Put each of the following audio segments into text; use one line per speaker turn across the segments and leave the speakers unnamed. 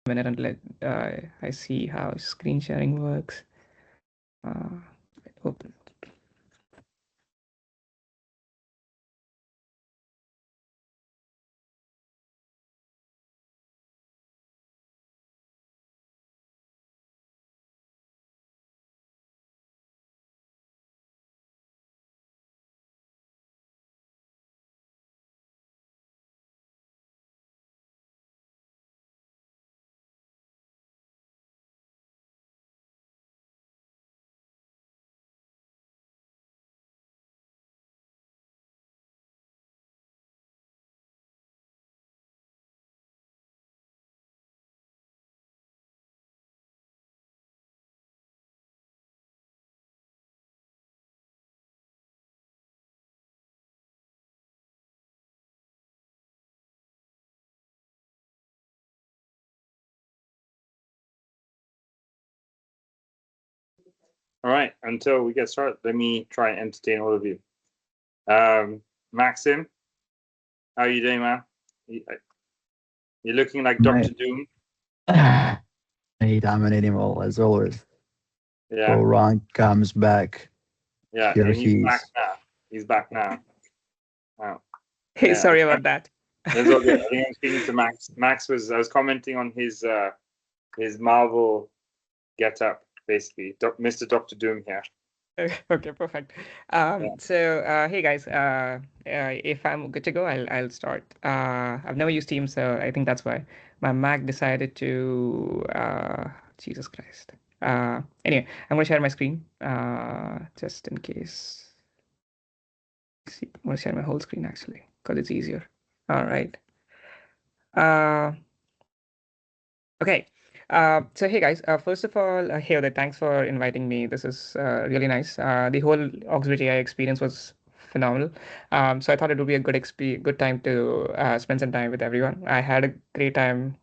minute until I see how screen sharing works. Uh, Open.
All right, until we get started, let me try and entertain all of you. Maxim, how are you doing, man? You're looking like
Mate,
Dr. Doom.
he dominating all as always.
Yeah,
Gaurang comes back.
yeah,
Here
and he's
he
back
is.
now. He's back now. Wow.
Hey,
Yeah,
sorry about that.
that's all good. I think I'm speaking to Max. I was commenting on his Marvel get up, basically. Mr. Dr. Doom here.
Okay, perfect.
Yeah.
Hey guys, if I'm good to go, I'll start. I've never used Teams, so I think that's why my Mac decided to. Jesus Christ. Anyway, I'm gonna share my screen. Just in case. See, I'm gonna share my whole screen actually, because it's easier. All right. Uh, Okay. So hey guys, first of all, hey there, thanks for inviting me. This is really nice. The whole Oxbridge-AI experience was phenomenal. So I thought it would be a good time to spend some time with everyone. I had a great time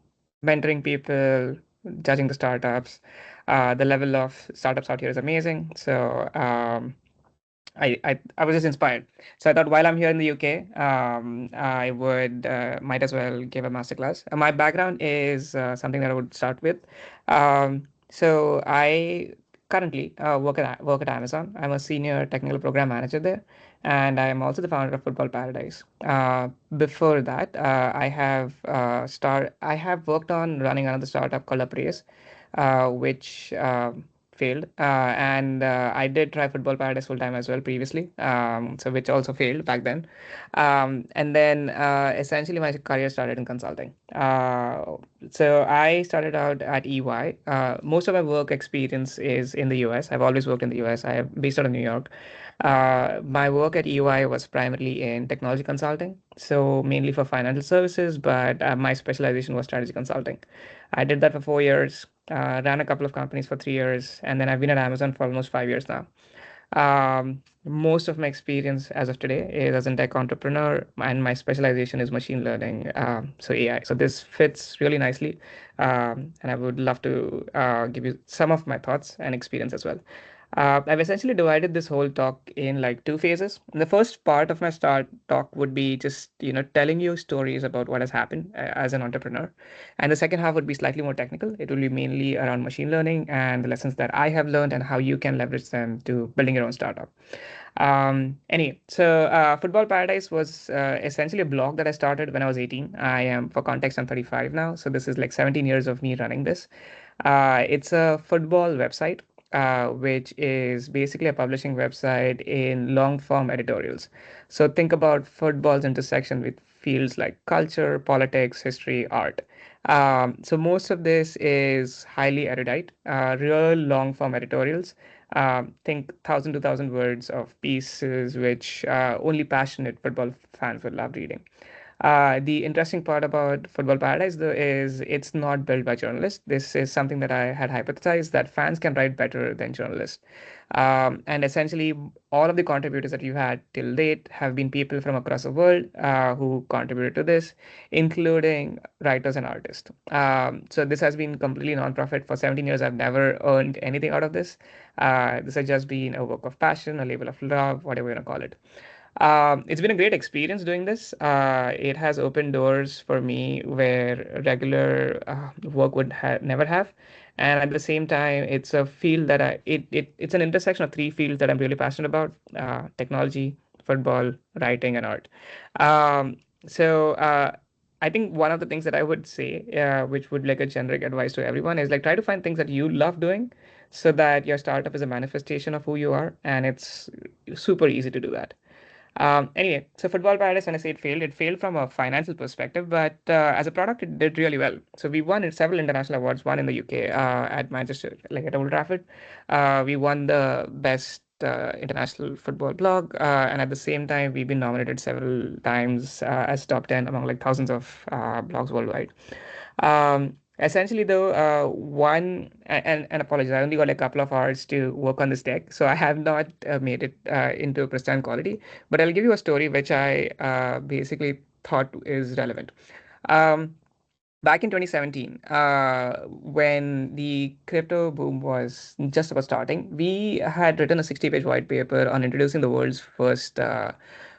mentoring people, judging the startups. The level of startups out here is amazing. So I was just inspired. So I thought while I'm here in the UK, I would might as well give a masterclass. My background is something that I would start with. So I currently work at Amazon. I'm a senior technical program manager there, and I am also the founder of Football Paradise. Before that, I have worked on running another startup called Upraise, which failed. And I did try Football Paradise full time as well previously, so which also failed back then. And then essentially my career started in consulting. So I started out at EY. Most of my work experience is in the US. I've always worked in the US. I am based out of New York. My work at EY was primarily in technology consulting, so mainly for financial services, but my specialization was strategy consulting. I did that for 4 years, ran a couple of companies for 3 years, and then I've been at Amazon for almost 5 years now. Most of my experience as of today is as a tech entrepreneur, and my specialization is machine learning, so AI. So this fits really nicely, and I would love to give you some of my thoughts and experience as well. I've essentially divided this whole talk in like two phases. The first part of my start talk would be just telling you stories about what has happened as an entrepreneur, and the second half would be slightly more technical. It will be mainly around machine learning and the lessons that I have learned and how you can leverage them to building your own startup. Football Paradise was essentially a blog that I started when I was 18. I am, for context, I'm 35 now, so this is like 17 years of me running this. It's a football website, which is basically a publishing website in long form editorials. So think about football's intersection with fields like culture, politics, history, art. So most of this is highly erudite, real long form editorials. Think 1,000 to 2,000 words of pieces, which only passionate football fans would love reading. The interesting part about Football Paradise, though, is it's not built by journalists. This is something that I had hypothesized that fans can write better than journalists. And essentially, all of the contributors that you had till date have been people from across the world who contributed to this, including writers and artists. So this has been completely non-profit for 17 years. I've never earned anything out of this. This has just been a work of passion, a labor of love, whatever you want to call it. It's been a great experience doing this. It has opened doors for me where regular work would never have. And at the same time, it's a field that it's an intersection of three fields that I'm really passionate about: technology, football, writing, and art. Um, so I think one of the things that I would say, which would like a generic advice to everyone, is like try to find things that you love doing, so that your startup is a manifestation of who you are, and it's super easy to do that. Anyway, so Football Paradise, when I say it failed from a financial perspective, but as a product, it did really well. So we won several international awards, one in the UK at Manchester, like at Old Trafford. We won the best international football blog, and at the same time, we've been nominated several times as top 10 among like thousands of blogs worldwide. Essentially, though, and apologies, I only got a couple of hours to work on this deck, so I have not made it into pristine quality. But I'll give you a story which I basically thought is relevant. Um, Back in 2017, when the crypto boom was just about starting, we had written a 60-page white paper on introducing the world's first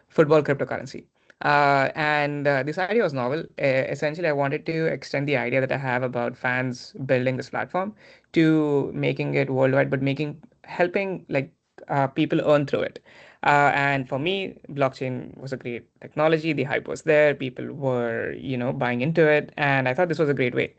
football cryptocurrency. And this idea was novel. Essentially, I wanted to extend the idea that I have about fans building this platform to making it worldwide, but helping like people earn through it. And for me, blockchain was a great technology. The hype was there. People were, buying into it. And I thought this was a great way.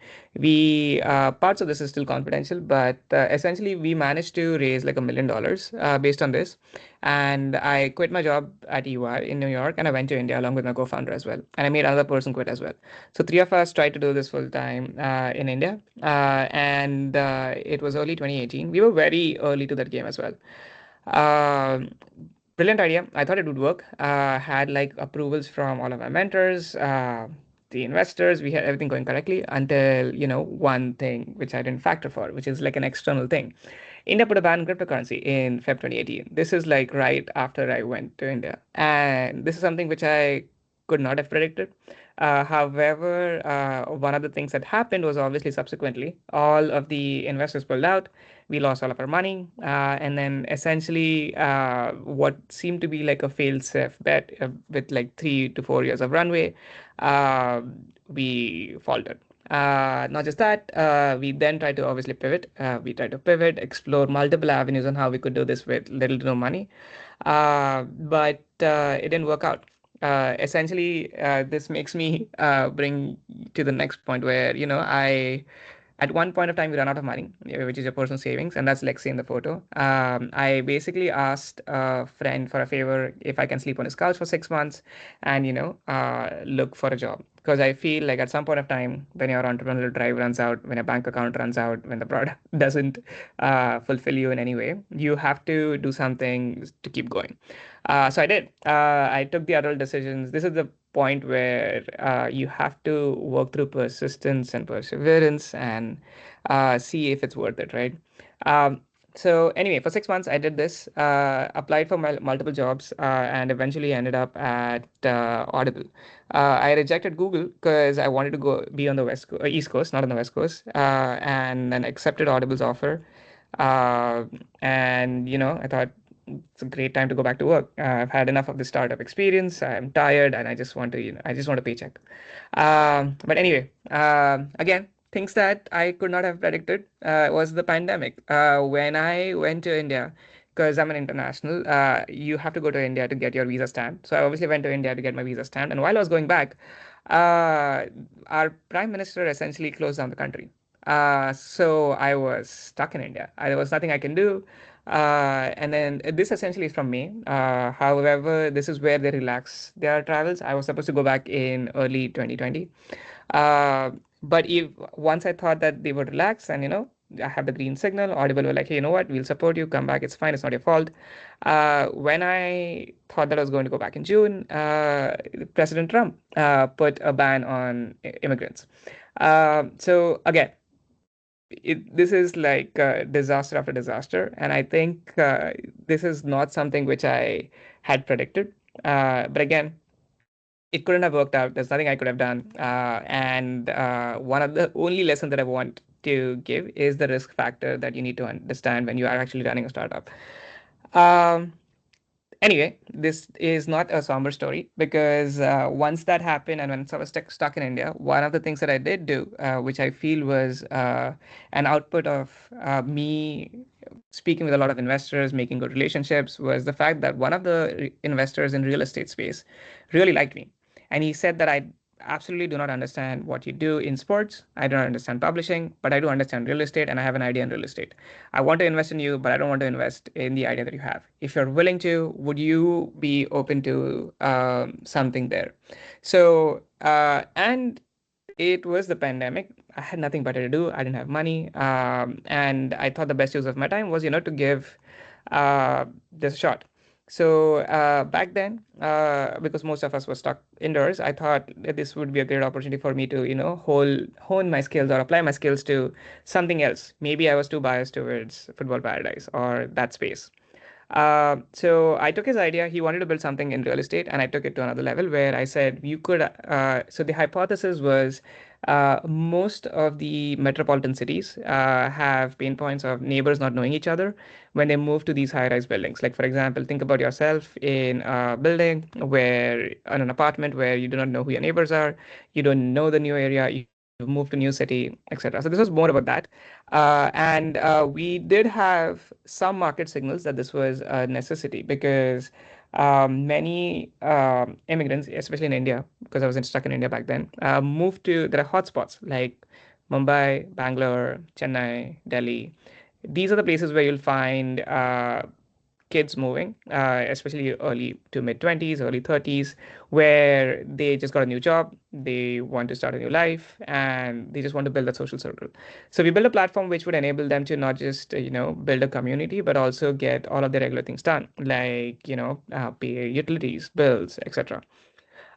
Parts of this is still confidential, but essentially we managed to raise like $1 million based on this. And I quit my job at EY in New York and I went to India along with my co-founder as well. And I made another person quit as well. So three of us tried to do this full time in India. And it was early 2018. We were very early to that game as well. Um, Brilliant idea. I thought it would work. Had like approvals from all of my mentors, the investors. We had everything going correctly until, one thing which I didn't factor for, which is like an external thing. India put a ban on cryptocurrency in Feb 2018. This is like right after I went to India. And this is something which I could not have predicted. However, one of the things that happened was obviously subsequently all of the investors pulled out. We lost all of our money, and then essentially what seemed to be like a failed safe bet with like 3 to 4 years of runway, uh, we faltered. Not just that, we then tried to obviously pivot. We tried to pivot, explore multiple avenues on how we could do this with little to no money, but it didn't work out. Essentially, this makes me bring to the next point where, I at one point of time we ran out of money, which is your personal savings, and that's Lexi in the photo. I basically asked a friend for a favor if I can sleep on his couch for 6 months and look for a job, because I feel like at some point of time when your entrepreneurial drive runs out, when a bank account runs out, when the product doesn't fulfill you in any way, you have to do something to keep going. So I did. I took the adult decisions. This is the point where you have to work through persistence and perseverance and see if it's worth it, right? Um, so anyway, for 6 months, I did this, applied for multiple jobs, and eventually ended up at Audible. I rejected Google because I wanted to go be on the East Coast, not on the West Coast, and then accepted Audible's offer. Uh, and I thought it's a great time to go back to work. I've had enough of the startup experience. I'm tired, and I just want to, I just want a paycheck. But anyway, again, things that I could not have predicted was the pandemic. When I went to India, because I'm an international, you have to go to India to get your visa stamped. So I obviously went to India to get my visa stamped. And while I was going back, uh, our prime minister essentially closed down the country. So I was stuck in India. There was nothing I can do. And then this essentially is from May. However, this is where they relax their travels. I was supposed to go back in early 2020. Uh, but if once I thought that they would relax and I have the green signal, Audible were like, hey, you know what? We'll support you. Come back. It's fine. It's not your fault. When I thought that I was going to go back in June, President Trump put a ban on immigrants. So again, this is like disaster after disaster, and I think this is not something which I had predicted. But again, it couldn't have worked out. There's nothing I could have done. And one of the only lessons that I want to give is the risk factor that you need to understand when you are actually running a startup. Um, Anyway, this is not a somber story because once that happened and when I was stuck in India, one of the things that I did do, which I feel was an output of me speaking with a lot of investors, making good relationships, was the fact that one of the investors in real estate space really liked me. And he said that I absolutely do not understand what you do in sports. I do not understand publishing, but I do understand real estate and I have an idea in real estate. I want to invest in you, but I don't want to invest in the idea that you have. If you're willing to, would you be open to something there? So, and it was the pandemic. I had nothing better to do. I didn't have money. And I thought the best use of my time was, to give this a shot. So back then, because most of us were stuck indoors, I thought that this would be a great opportunity for me to, hone my skills or apply my skills to something else. Maybe I was too biased towards Football Paradise or that space. So I took his idea. He wanted to build something in real estate, and I took it to another level where I said you could. So the hypothesis was most of the metropolitan cities have pain points of neighbors not knowing each other when they move to these high-rise buildings. Like for example, think about yourself in a building where, in an apartment where you do not know who your neighbors are, you don't know the new area, you've moved to new city, etc. So this was more about that. And we did have some market signals that this was a necessity because many immigrants, especially in India, because I was stuck in India back then, moved to, there are hotspots like Mumbai, Bangalore, Chennai, Delhi. These are the places where you'll find kids moving, especially early to mid 20s, early 30s, where they just got a new job, they want to start a new life, and they just want to build that social circle. So we built a platform which would enable them to not just, build a community, but also get all of their regular things done, like, pay utilities, bills, etc.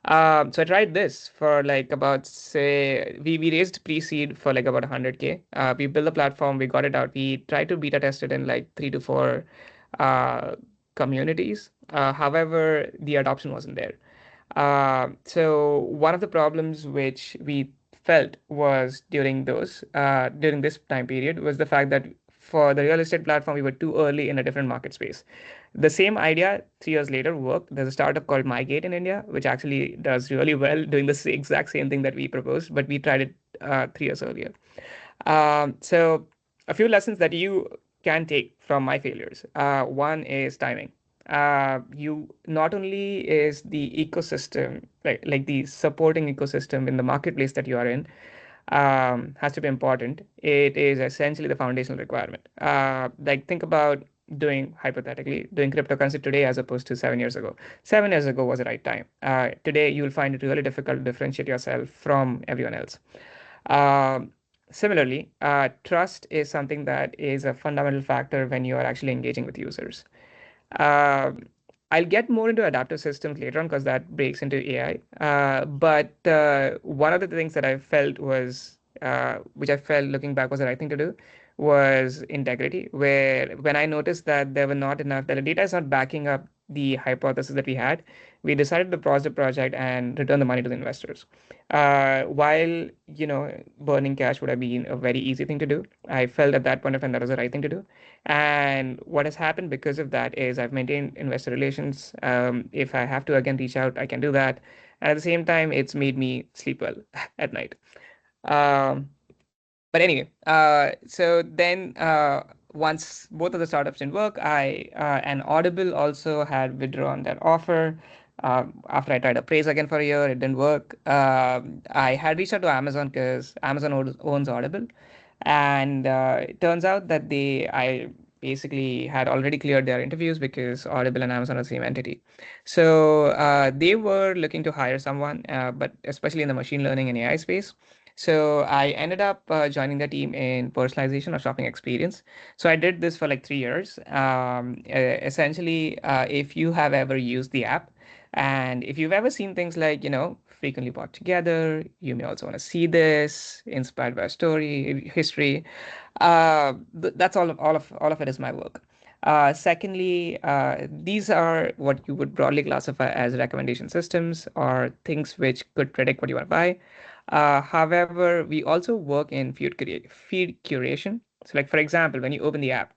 So I tried this for like about, say, we raised pre-seed for like about 100K. We built the platform, we got it out. We tried to beta test it in like 3 to 4 uh, communities. However, the adoption wasn't there. So one of the problems which we felt was during this time period was the fact that for the real estate platform, we were too early in a different market space. The same idea 3 years later worked. There's a startup called MyGate in India, which actually does really well doing the exact same thing that we proposed, but we tried it 3 years earlier. So a few lessons that you can take from my failures. One is timing. You not only is the ecosystem, like the supporting ecosystem in the marketplace that you are in, has to be important. It is essentially the foundational requirement. Like think about doing cryptocurrency today as opposed to 7 years ago. 7 years ago was the right time. Today you'll find it really difficult to differentiate yourself from everyone else. Um, Similarly, trust is something that is a fundamental factor when you are actually engaging with users. Um, I'll get more into adaptive systems later on because that breaks into AI. But one of the things that I felt was, which I felt looking back was the right thing to do, was integrity. Where when I noticed that there were not enough, that the data is not backing up the hypothesis that we had, we decided to pause the project and return the money to the investors. While burning cash would have been a very easy thing to do, I felt at that point of time that was the right thing to do. And what has happened because of that is I've maintained investor relations. If I have to again reach out, I can do that. And at the same time, it's made me sleep well at night. Um, but anyway, so then once both of the startups didn't work, I and Audible also had withdrawn their offer. After I tried Appraise again for a year, it didn't work. I had reached out to Amazon because Amazon owns Audible, and it turns out that I basically had already cleared their interviews because Audible and Amazon are the same entity. So they were looking to hire someone, but especially in the machine learning and AI space. So I ended up joining the team in personalization or shopping experience. So I did this for like 3 years. Essentially, if you have ever used the app, and if you've ever seen things like, frequently bought together, you may also want to see this, inspired by a story, history. That's all of it is my work. Secondly, these are what you would broadly classify as recommendation systems or things which could predict what you want to buy. However, we also work in feed curation. So, like for example, when you open the app,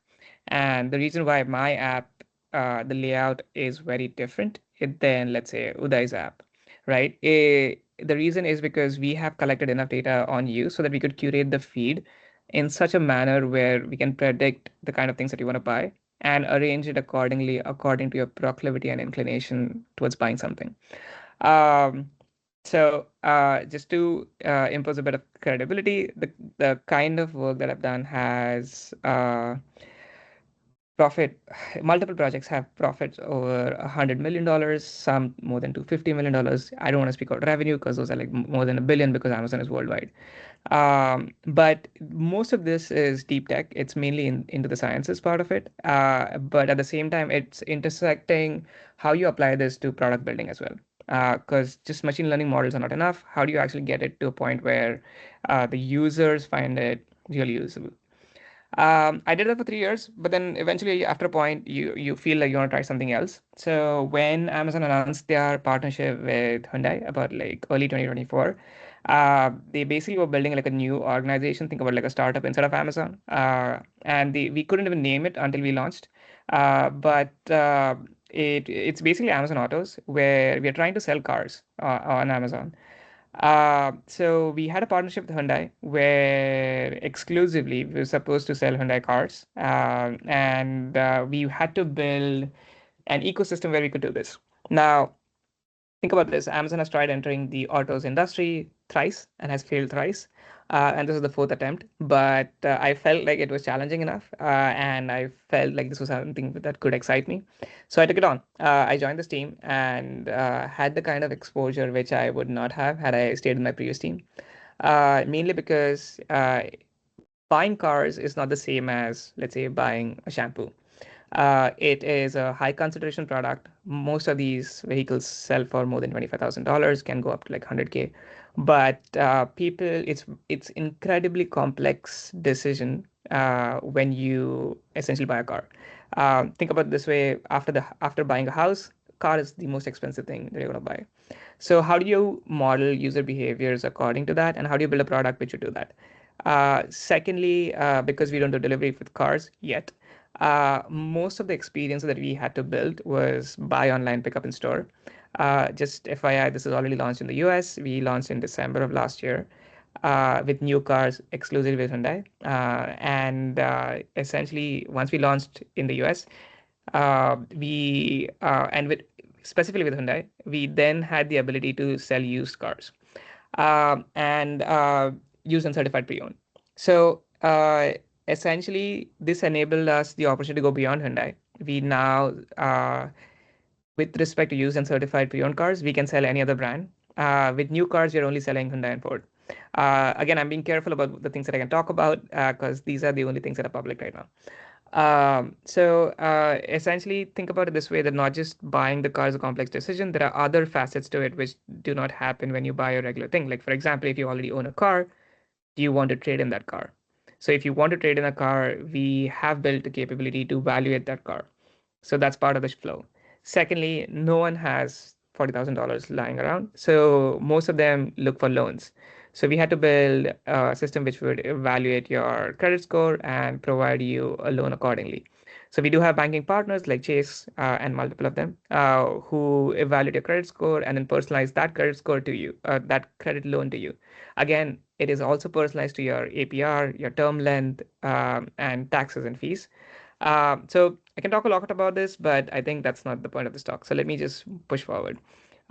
and the reason why my app the layout is very different than, let's say, Udai's app, right? The reason is because we have collected enough data on you so that we could curate the feed in such a manner where we can predict the kind of things that you want to buy and arrange it accordingly according to your proclivity and inclination towards buying something. Um, just to impose a bit of credibility, the kind of work that I've done has profit. Multiple projects have profits over $100 million, some more than $250 million. I don't want to speak about revenue because those are like more than a billion because Amazon is worldwide. But most of this is deep tech. It's mainly into the sciences part of it. But at the same time, it's intersecting how you apply this to product building as well. Because just machine learning models are not enough. How do you actually get it to a point where the users find it really usable? I did that for 3 years, but then eventually, after a point, you feel like you want to try something else. So when Amazon announced their partnership with Hyundai about like early 2024, they basically were building like a new organization. Think about like a startup inside of Amazon, and we couldn't even name it until we launched. But it's basically Amazon Autos, where we are trying to sell cars on Amazon. So we had a partnership with Hyundai where exclusively we were supposed to sell Hyundai cars, and we had to build an ecosystem where we could do this. Now, think about this. Amazon has tried entering the autos industry thrice and has failed thrice. And this is the fourth attempt. But I felt like it was challenging enough. And I felt like this was something that could excite me. So I took it on. I joined this team and had the kind of exposure which I would not have had I stayed in my previous team. Mainly because buying cars is not the same as, let's say, buying a shampoo. It is a high consideration product. Most of these vehicles sell for more than $25,000, can go up to like 100K. But it's incredibly complex decision when you essentially buy a car. Think about it this way: after buying a house, car is the most expensive thing that you're gonna buy. So how do you model user behaviors according to that, and how do you build a product which would do that? Secondly, because we don't do delivery with cars yet, most of the experience that we had to build was buy online, pick up in store. Just FYI, this is already launched in the US. We launched in December of last year with new cars exclusively with Hyundai. And essentially, once we launched in the US, we and with specifically with Hyundai, we then had the ability to sell used cars and used and certified pre-owned. So essentially, this enabled us the opportunity to go beyond Hyundai. We now, with respect to used and certified pre-owned cars, we can sell any other brand. With new cars, you're only selling Hyundai and Ford. Again, I'm being careful about the things that I can talk about because these are the only things that are public right now. Essentially, think about it this way: that not just buying the car is a complex decision. There are other facets to it which do not happen when you buy a regular thing. Like, for example, if you already own a car, do you want to trade in that car? So if you want to trade in a car, we have built the capability to evaluate that car. So that's part of the flow. Secondly, no one has $40,000 lying around. So most of them look for loans. So we had to build a system which would evaluate your credit score and provide you a loan accordingly. So we do have banking partners like Chase and multiple of them who evaluate your credit score and then personalize that credit score to you, that credit loan to you. Again, it is also personalized to your APR, your term length, and taxes and fees. So I can talk a lot about this, but I think that's not the point of this talk. So let me just push forward.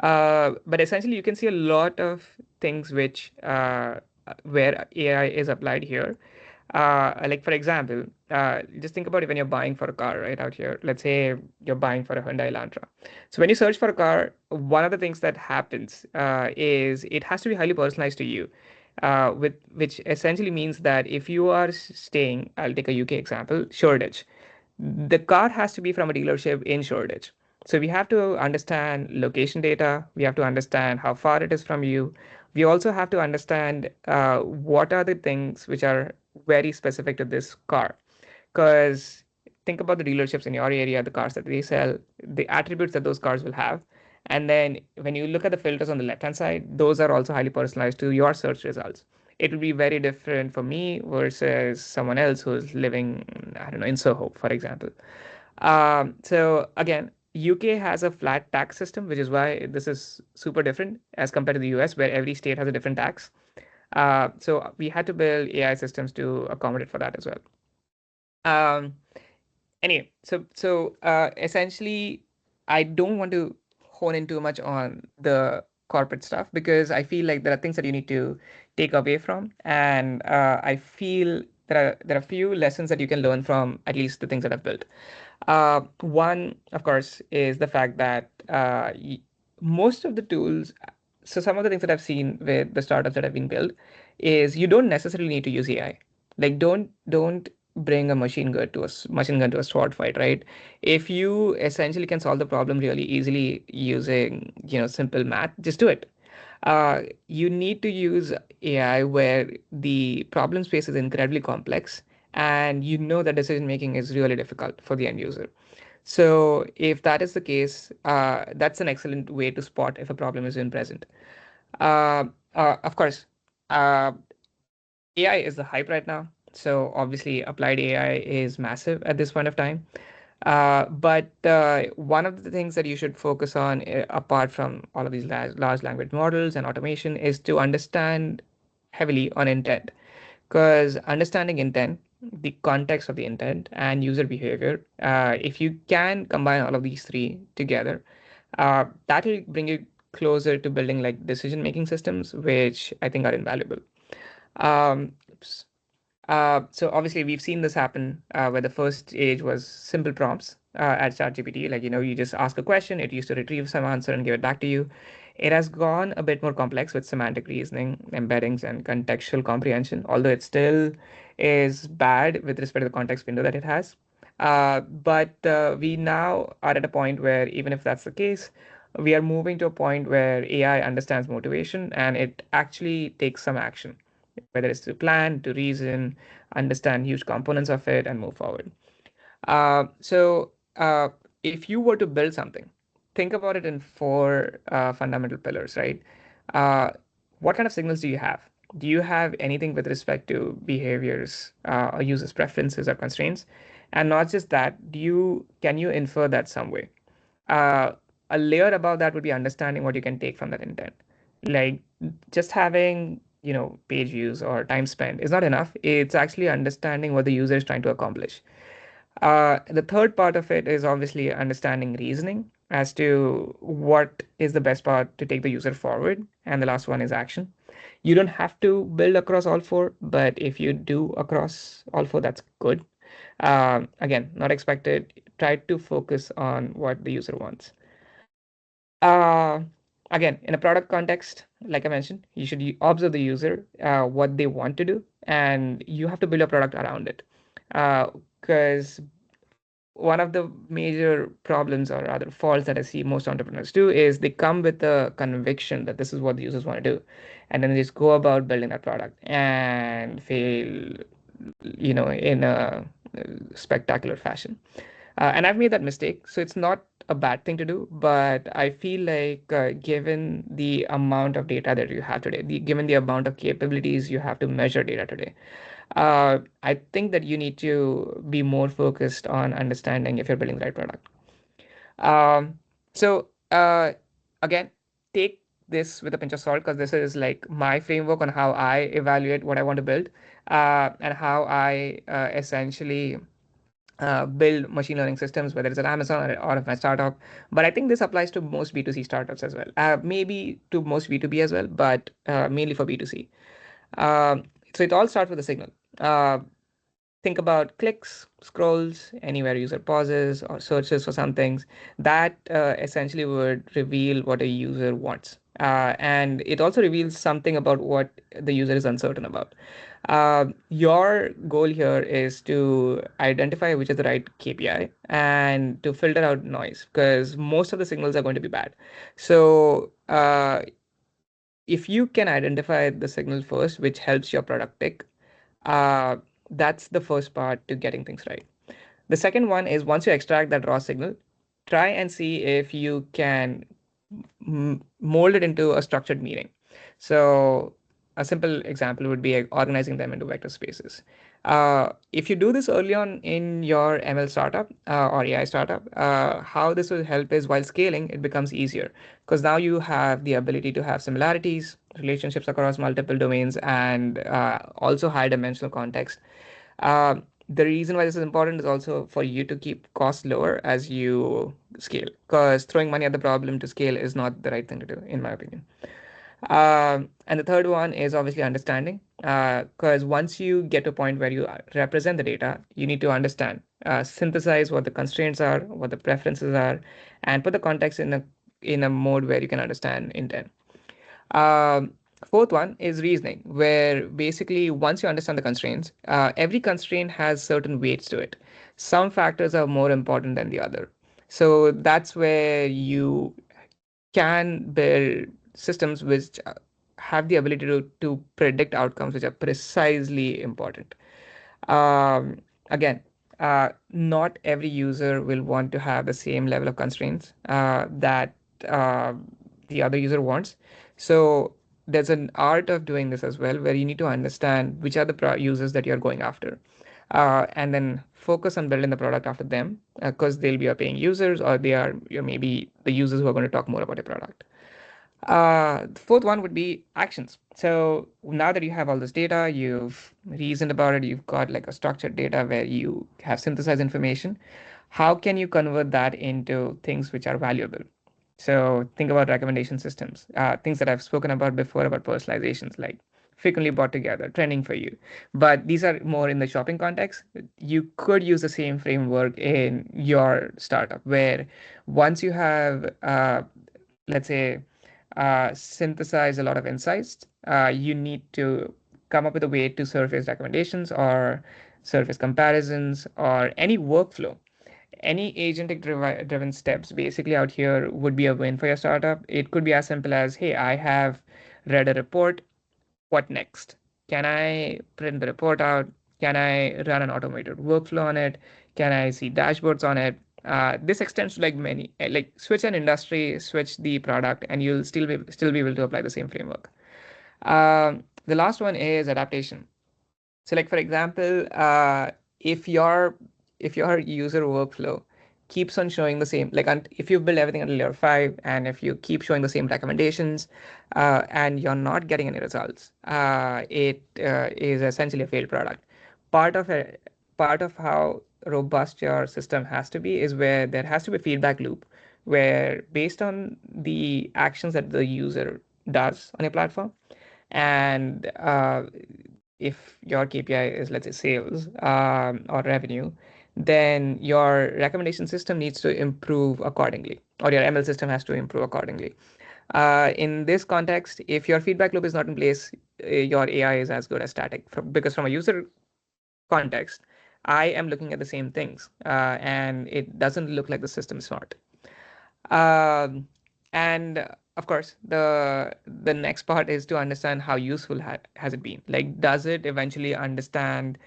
But essentially, you can see a lot of things which where AI is applied here. Like for example, just think about it when you're buying for a car right out here. Let's say you're buying for a Hyundai Elantra. So when you search for a car, one of the things that happens is it has to be highly personalized to you. With which essentially means that if you are staying, I'll take a UK example, Shoreditch, the car has to be from a dealership in Shoreditch. So we have to understand location data. We have to understand how far it is from you. We also have to understand what are the things which are very specific to this car. Because think about the dealerships in your area, the cars that they sell, the attributes that those cars will have. And then when you look at the filters on the left hand side, those are also highly personalized to your search results. It will be very different for me versus someone else who's living, I don't know, in Soho, for example. So again, UK has a flat tax system, which is why this is super different as compared to the US, where every state has a different tax. So we had to build AI systems to accommodate for that as well. Um, anyway, essentially, I don't want to hone in too much on the corporate stuff because I feel like there are things that you need to take away from, and I feel there are few lessons that you can learn from at least the things that I've built. One, of course, is the fact that most of the tools. So some of the things that I've seen with the startups that have been built is you don't necessarily need to use AI. Like don't bring a machine gun to a sword fight, right? If you essentially can solve the problem really easily using simple math, just do it. You need to use AI where the problem space is incredibly complex and that decision making is really difficult for the end user. So if that is the case, that's an excellent way to spot if a problem is in present. Of course, uh, AI is the hype right now. So obviously, applied AI is massive at this point of time. But one of the things that you should focus on, apart from all of these large language models and automation, is to understand heavily on intent. Because understanding intent, the context of the intent, and user behavior, if you can combine all of these three together, that will bring you closer to building like decision making systems, which I think are invaluable. Oops. So obviously we've seen this happen where the first stage was simple prompts at ChatGPT. Like, you just ask a question, it used to retrieve some answer and give it back to you. It has gone a bit more complex with semantic reasoning, embeddings, and contextual comprehension, although it still is bad with respect to the context window that it has. But we now are at a point where even if that's the case, we are moving to a point where AI understands motivation and it actually takes some action, whether it's to plan, to reason, understand huge components of it, and move forward. So if you were to build something, think about it in four fundamental pillars, right? Uh, what kind of signals do you have? Do you have anything with respect to behaviors or users' preferences or constraints? And not just that, can you infer that some way? Uh, a layer above that would be understanding what you can take from that intent. Like just having, page views or time spent is not enough. It's actually understanding what the user is trying to accomplish. The third part of it is obviously understanding reasoning as to what is the best part to take the user forward. And the last one is action. You don't have to build across all four, but if you do across all four, that's good. Again, not expected. Try to focus on what the user wants. Uh, Again, in a product context, like I mentioned, you should observe the user, what they want to do, and you have to build a product around it. Because one of the major problems or other faults that I see most entrepreneurs do is they come with a conviction that this is what the users want to do, and then they just go about building that product and fail, in a spectacular fashion. And I've made that mistake, so it's not a bad thing to do. But I feel like, given the amount of data that you have today, given the amount of capabilities you have to measure data today, I think that you need to be more focused on understanding if you're building the right product. So again, take this with a pinch of salt because this is like my framework on how I evaluate what I want to build, and how I essentially build machine learning systems, whether it's at Amazon or my startup. But I think this applies to most B2C startups as well. Maybe to most B2B as well, but mainly for B2C. So it all starts with a signal. Uh, think about clicks, scrolls, anywhere user pauses or searches for some things. That essentially would reveal what a user wants. And it also reveals something about what the user is uncertain about. Your goal here is to identify which is the right KPI and to filter out noise because most of the signals are going to be bad. So if you can identify the signal first, which helps your product tick, uh, that's the first part to getting things right. The second one is once you extract that raw signal, try and see if you can mold it into a structured meaning. So a simple example would be organizing them into vector spaces. If you do this early on in your ML startup or AI startup, how this will help is while scaling, it becomes easier because now you have the ability to have similarities, relationships across multiple domains, and also high dimensional context. The reason why this is important is also for you to keep costs lower as you scale, because throwing money at the problem to scale is not the right thing to do, in my opinion. And the third one is obviously understanding, because once you get to a point where you represent the data, you need to understand, synthesize what the constraints are, what the preferences are, and put the context in a mode where you can understand intent. Um, Fourth one is reasoning, where basically once you understand the constraints, every constraint has certain weights to it. Some factors are more important than the other. So that's where you can build systems which have the ability to predict outcomes which are precisely important. Again, not every user will want to have the same level of constraints that uh, the other user wants. So there's an art of doing this as well, where you need to understand which are the users that you're going after, and then focus on building the product after them, because they'll be your paying users, or they are maybe the users who are going to talk more about your product. The fourth one would be actions. So now that you have all this data, you've reasoned about it, you've got like a structured data where you have synthesized information. How can you convert that into things which are valuable? So think about recommendation systems, things that I've spoken about before about personalizations, like frequently bought together, trending for you. But these are more in the shopping context. You could use the same framework in your startup, where once you have, let's say, synthesize a lot of insights, you need to come up with a way to surface recommendations or surface comparisons or any workflow. Any agentic driven steps basically out here would be a win for your startup. It could be as simple as, hey, I have read a report. What next? Can I print the report out? Can I run an automated workflow on it? Can I see dashboards on it? This extends to like many, like switch an industry, switch the product, and you'll still be able to apply the same framework. The last one is adaptation. So like for example, if your if your user workflow keeps on showing the same, like if you build everything until layer 5 and if you keep showing the same recommendations, and you're not getting any results, it is essentially a failed product. Part of it, part of how robust your system has to be is where there has to be a feedback loop, where based on the actions that the user does on your platform, and if your KPI is, let's say, sales or revenue, then your recommendation system needs to improve accordingly, or your ML system has to improve accordingly. In this context, if your feedback loop is not in place, your AI is as good as static. Because from a user context, I am looking at the same things, and it doesn't look like the system is smart. Um, and of course, the next part is to understand how useful has it been. Like, does it eventually understand,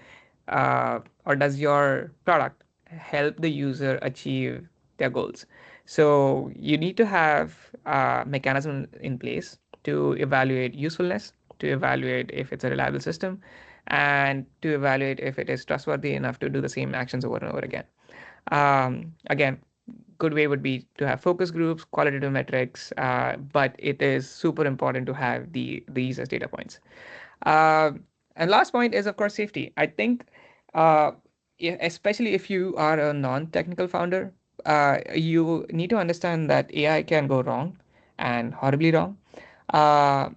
or does your product help the user achieve their goals? So you need to have a mechanism in place to evaluate usefulness, to evaluate if it's a reliable system, and to evaluate if it is trustworthy enough to do the same actions over and over again. Again, good way would be to have focus groups, qualitative metrics, but it is super important to have these as data points. Uh, and last point is, of course, safety. I think, uh, especially if you are a non-technical founder, you need to understand that AI can go wrong and horribly wrong.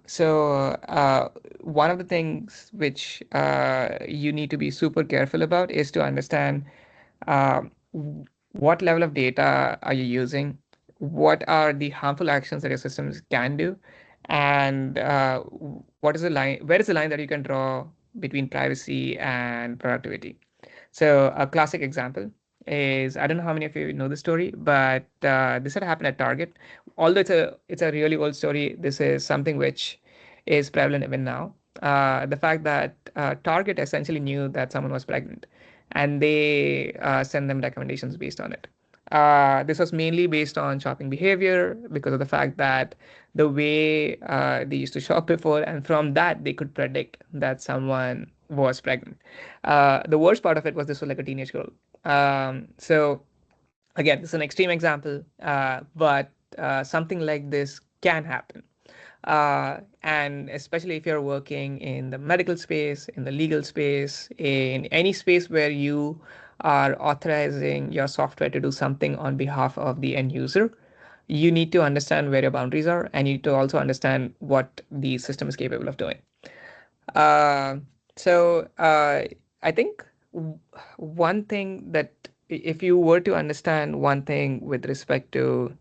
So one of the things which you need to be super careful about is to understand, uh, what level of data are you using, what are the harmful actions that your systems can do, and what is the line, where is the line that you can draw between privacy and productivity. So a classic example is, I don't know how many of you know the story, but this had happened at Target. Although it's a really old story, this is something which is prevalent even now. The fact that Target essentially knew that someone was pregnant, and they send them recommendations based on it. This was mainly based on shopping behavior because of the fact that the way they used to shop before, and from that they could predict that someone was pregnant. The worst part of it was this was like a teenage girl. So again, this is an extreme example, but something like this can happen. And especially if you're working in the medical space, in the legal space, in any space where you are authorizing your software to do something on behalf of the end user, you need to understand where your boundaries are, and you need to also understand what the system is capable of doing. Uh, so I think one thing that if you were to understand one thing with respect to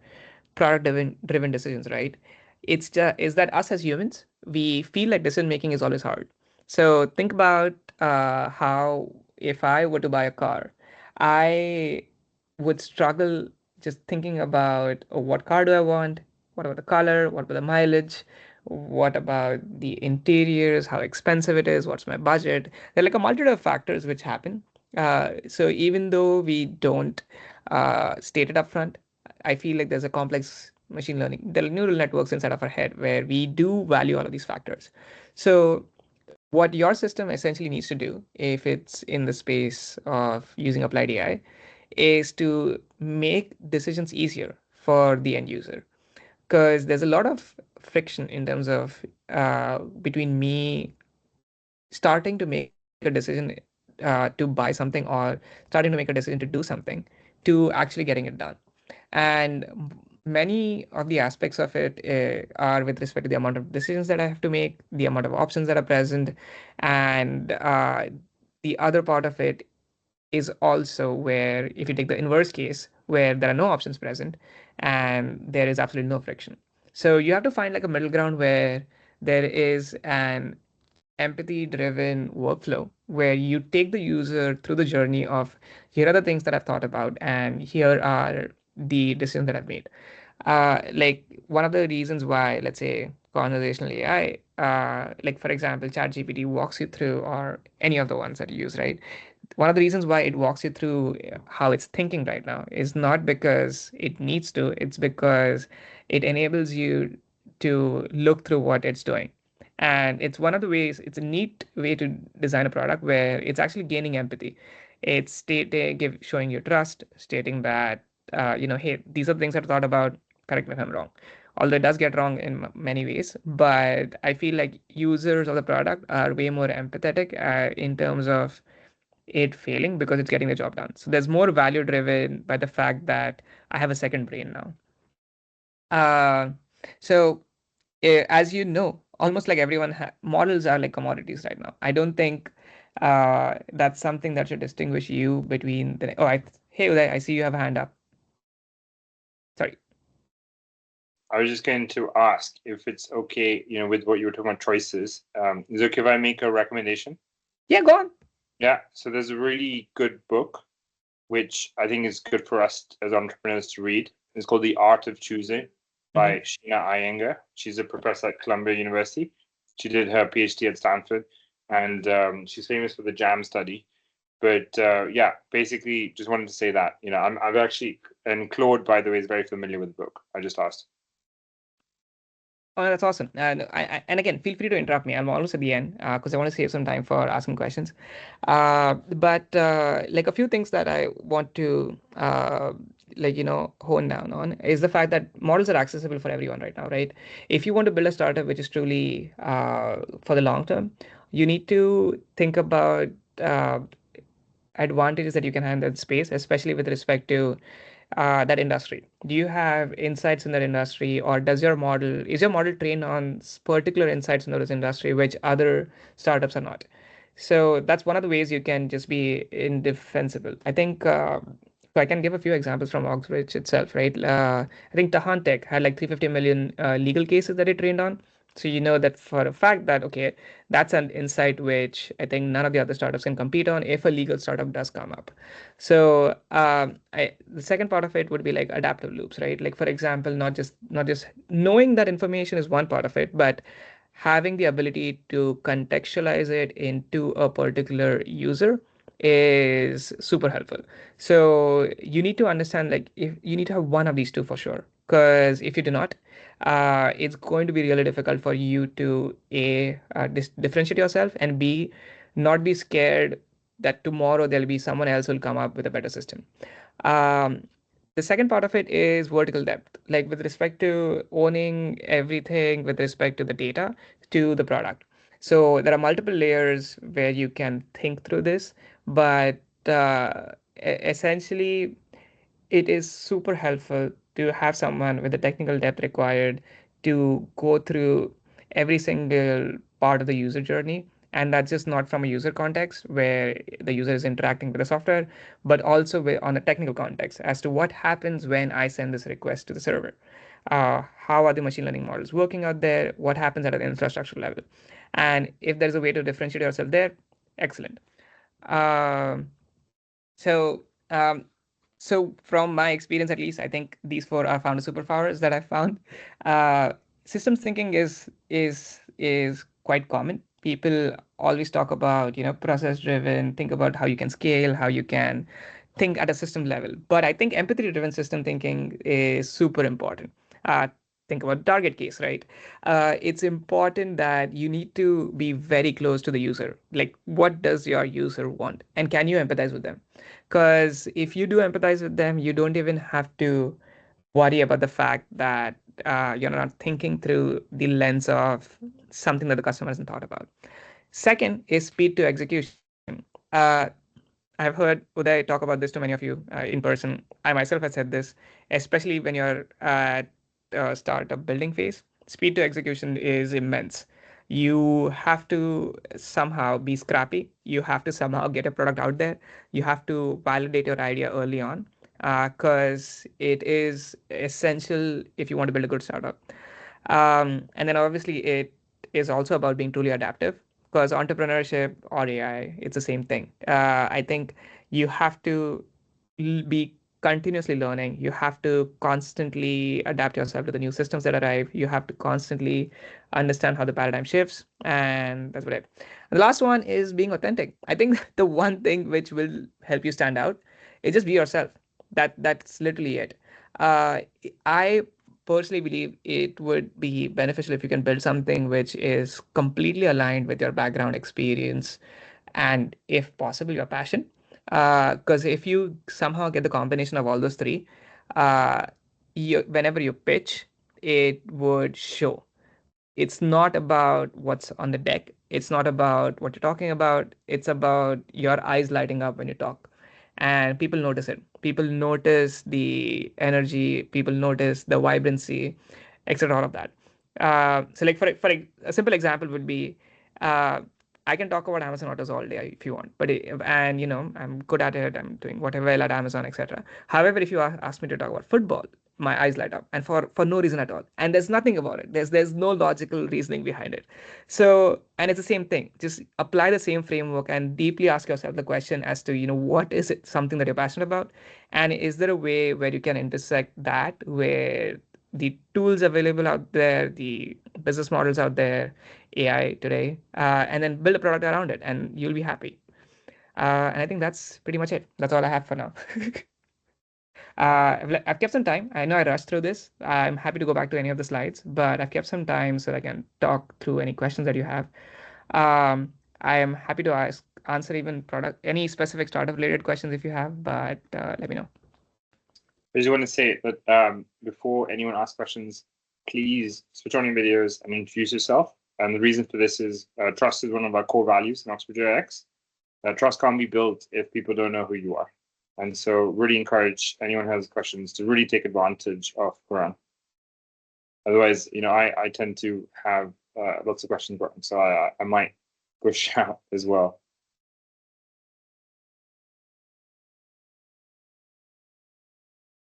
product driven decisions, right? It's just is that us as humans, we feel like decision making is always hard. So think about how if I were to buy a car, I would struggle just thinking about, oh, what car do I want? What about the color? What about the mileage? What about the interiors? How expensive it is? What's my budget? There are like a multitude of factors which happen. So even though we don't state it up front, I feel like there's a complex machine learning. There are neural networks inside of our head where we do value all of these factors. So what your system essentially needs to do, if it's in the space of using applied AI, is to make decisions easier for the end user. Because there's a lot of friction in terms of between me starting to make a decision to buy something, or starting to make a decision to do something, to actually getting it done. And many of the aspects of it are with respect to the amount of decisions that I have to make, the amount of options that are present, and the other part of it is also where if you take the inverse case where there are no options present and there is absolutely no friction. So you have to find like a middle ground where there is an empathy driven workflow where you take the user through the journey of, here are the things that I've thought about and here are the decisions that I've made. Like one of the reasons why, let's say, conversational AI, like for example, ChatGPT walks you through, or any of the ones that you use, right? One of the reasons why it walks you through how it's thinking right now is not because it needs to, it's because it enables you to look through what it's doing. And it's one of the ways, it's a neat way to design a product where it's actually gaining empathy. It's showing you trust, stating that, hey, these are the things I've thought about. Correct me if I'm wrong. Although it does get wrong in many ways, but I feel like users of the product are way more empathetic in terms of it failing because it's getting the job done. So there's more value driven by the fact that I have a second brain now. Uh, so as you know, almost like everyone, models are like commodities right now. I don't think that's something that should distinguish you between the. Oh, hey Uday, I see you have a hand up. Sorry.
I was just going to ask if it's okay, with what you were talking about choices. Is it okay if I make a recommendation?
Yeah, go on.
Yeah. So there's a really good book, which I think is good for us as entrepreneurs to read. It's called The Art of Choosing by Sheena Iyengar. She's a professor at Columbia University. She did her PhD at Stanford, and she's famous for the JAM study. But yeah, basically, just wanted to say that I've actually, and Claude, by the way, is very familiar with the book. I just asked.
Oh, that's awesome. And again, feel free to interrupt me. I'm almost at the end because I want to save some time for asking questions. But like a few things that I want to hone down on is the fact that models are accessible for everyone right now, right? If you want to build a startup which is truly for the long term, you need to think about advantages that you can have in that space, especially with respect to that industry. Do you have insights in that industry, or is your model trained on particular insights in those industry which other startups are not? So that's one of the ways you can just be indefensible. I think so I can give a few examples from Oxbridge itself, right? I think Tahan Tech had like 350 million legal cases that it trained on. So you know that for a fact that, okay, that's an insight which I think none of the other startups can compete on if a legal startup does come up. So the second part of it would be like adaptive loops, right? Like for example, not just knowing that information is one part of it, but having the ability to contextualize it into a particular user is super helpful. So you need to understand, like, if you need to have one of these two for sure, because if you do not, it's going to be really difficult for you to differentiate yourself, and b, not be scared that tomorrow there'll be someone else who'll come up with a better system. um, the second part of it is vertical depth, like with respect to owning everything with respect to the data to the product. So there are multiple layers where you can think through this, but essentially, it is super helpful to have someone with the technical depth required to go through every single part of the user journey. And that's just not from a user context where the user is interacting with the software, but also on a technical context as to what happens when I send this request to the server. How are the machine learning models working out there? What happens at an infrastructure level? And if there's a way to differentiate yourself there, excellent. Um, so, um, so from my experience, at least, I think these four are founder superpowers that I found. Uh, Systems thinking is quite common. People always talk about, process driven. Think about how you can scale, how you can think at a system level. But I think empathy driven system thinking is super important. Uh, think about target case, right? It's important that you need to be very close to the user. Like, what does your user want, and can you empathize with them? Because if you do empathize with them, you don't even have to worry about the fact that you're not thinking through the lens of something that the customer hasn't thought about. Second is speed to execution. I've heard Uday talk about this to many of you in person. I myself have said this, especially when you're at startup building phase. Speed to execution is immense. You have to somehow be scrappy. You have to somehow get a product out there. You have to validate your idea early on, because it is essential if you want to build a good startup. And then obviously it is also about being truly adaptive, because entrepreneurship or AI, it's the same thing. I think you have to be continuously learning. You have to constantly adapt yourself to the new systems that arrive. You have to constantly understand how the paradigm shifts, and that's what it. The last one is being authentic. I think the one thing which will help you stand out is just be yourself. That's literally it. Uh, I personally believe it would be beneficial if you can build something which is completely aligned with your background experience and, if possible, your passion. Because if you somehow get the combination of all those three, uh, whenever you pitch, it would show. It's not about what's on the deck. It's not about what you're talking about. It's about your eyes lighting up when you talk. And people notice it. People notice the energy, people notice the vibrancy, etc. All of that. So like a simple example would be, uh, I can talk about Amazon Autos all day if you want, but and I'm good at it. I'm doing whatever well at Amazon, etc. However, if you ask me to talk about football, my eyes light up, and for no reason at all, and there's nothing about it. There's no logical reasoning behind it. So, and it's the same thing. Just apply the same framework and deeply ask yourself the question as to, what is it, something that you're passionate about, and is there a way where you can intersect that where the tools available out there, the business models out there, AI today, and then build a product around it, and you'll be happy. And I think that's pretty much it. That's all I have for now. I've kept some time. I know I rushed through this. I'm happy to go back to any of the slides, but I've kept some time so I can talk through any questions that you have. I am happy to answer even any specific startup related questions if you have, but let me know.
I just want to say that before anyone asks questions, please switch on your videos and introduce yourself. And the reason for this is trust is one of our core values in Oxbridge-AIx. Trust can't be built if people don't know who you are. And so really encourage anyone who has questions to really take advantage of Gaurang. Otherwise, I tend to have lots of questions for him, so I might push out as well.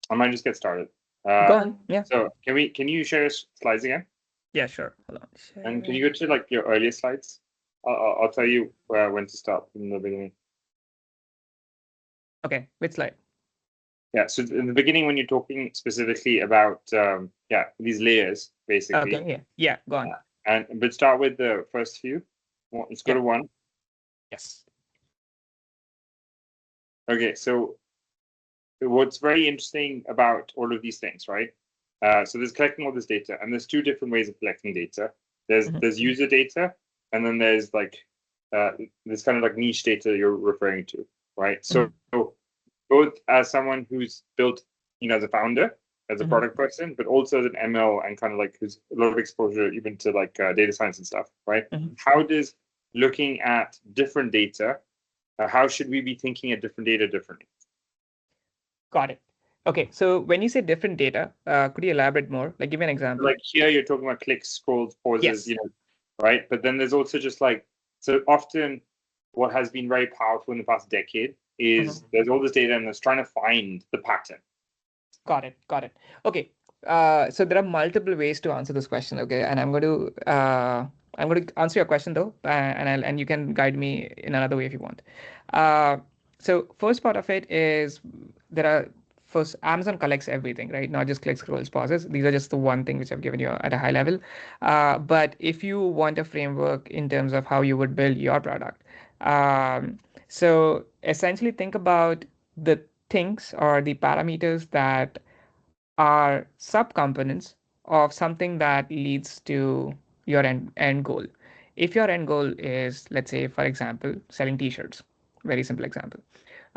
I might just get started.
Go on. Yeah.
So can you share your slides again?
Yeah, sure. Hold on.
And can you go to like your earlier slides? I'll tell you when to stop in the beginning.
Okay, which slide?
Yeah, so in the beginning when you're talking specifically about these layers basically.
Okay, yeah, go on.
But start with the first few. Let's go to one.
Yes.
Okay, so what's very interesting about all of these things, right? So there's collecting all this data, and there's two different ways of collecting data. There's user data, and then there's like this kind of like niche data you're referring to, right? So both as someone who's built, as a founder, as a product person, but also as an ML and kind of like who's a lot of exposure even to like data science and stuff, right? How does looking at different data, how should we be thinking at different data differently?
Got it. Okay, so when you say different data, could you elaborate more? Like, give me an example.
Like here, you're talking about clicks, scrolls, pauses,
Yes.
Right? But then there's also just like, so often what has been very powerful in the past decade is there's all this data and it's trying to find the pattern.
Got it. Got it. Okay. So there are multiple ways to answer this question. Okay, and I'm going to answer your question though, and you can guide me in another way if you want. So first part of it is there are first Amazon collects everything, right? Not just clicks, scrolls, pauses. These are just the one thing which I've given you at a high level. But if you want a framework in terms of how you would build your product, so essentially think about the things or the parameters that are subcomponents of something that leads to your end goal. If your end goal is, let's say, for example, selling t-shirts, very simple example,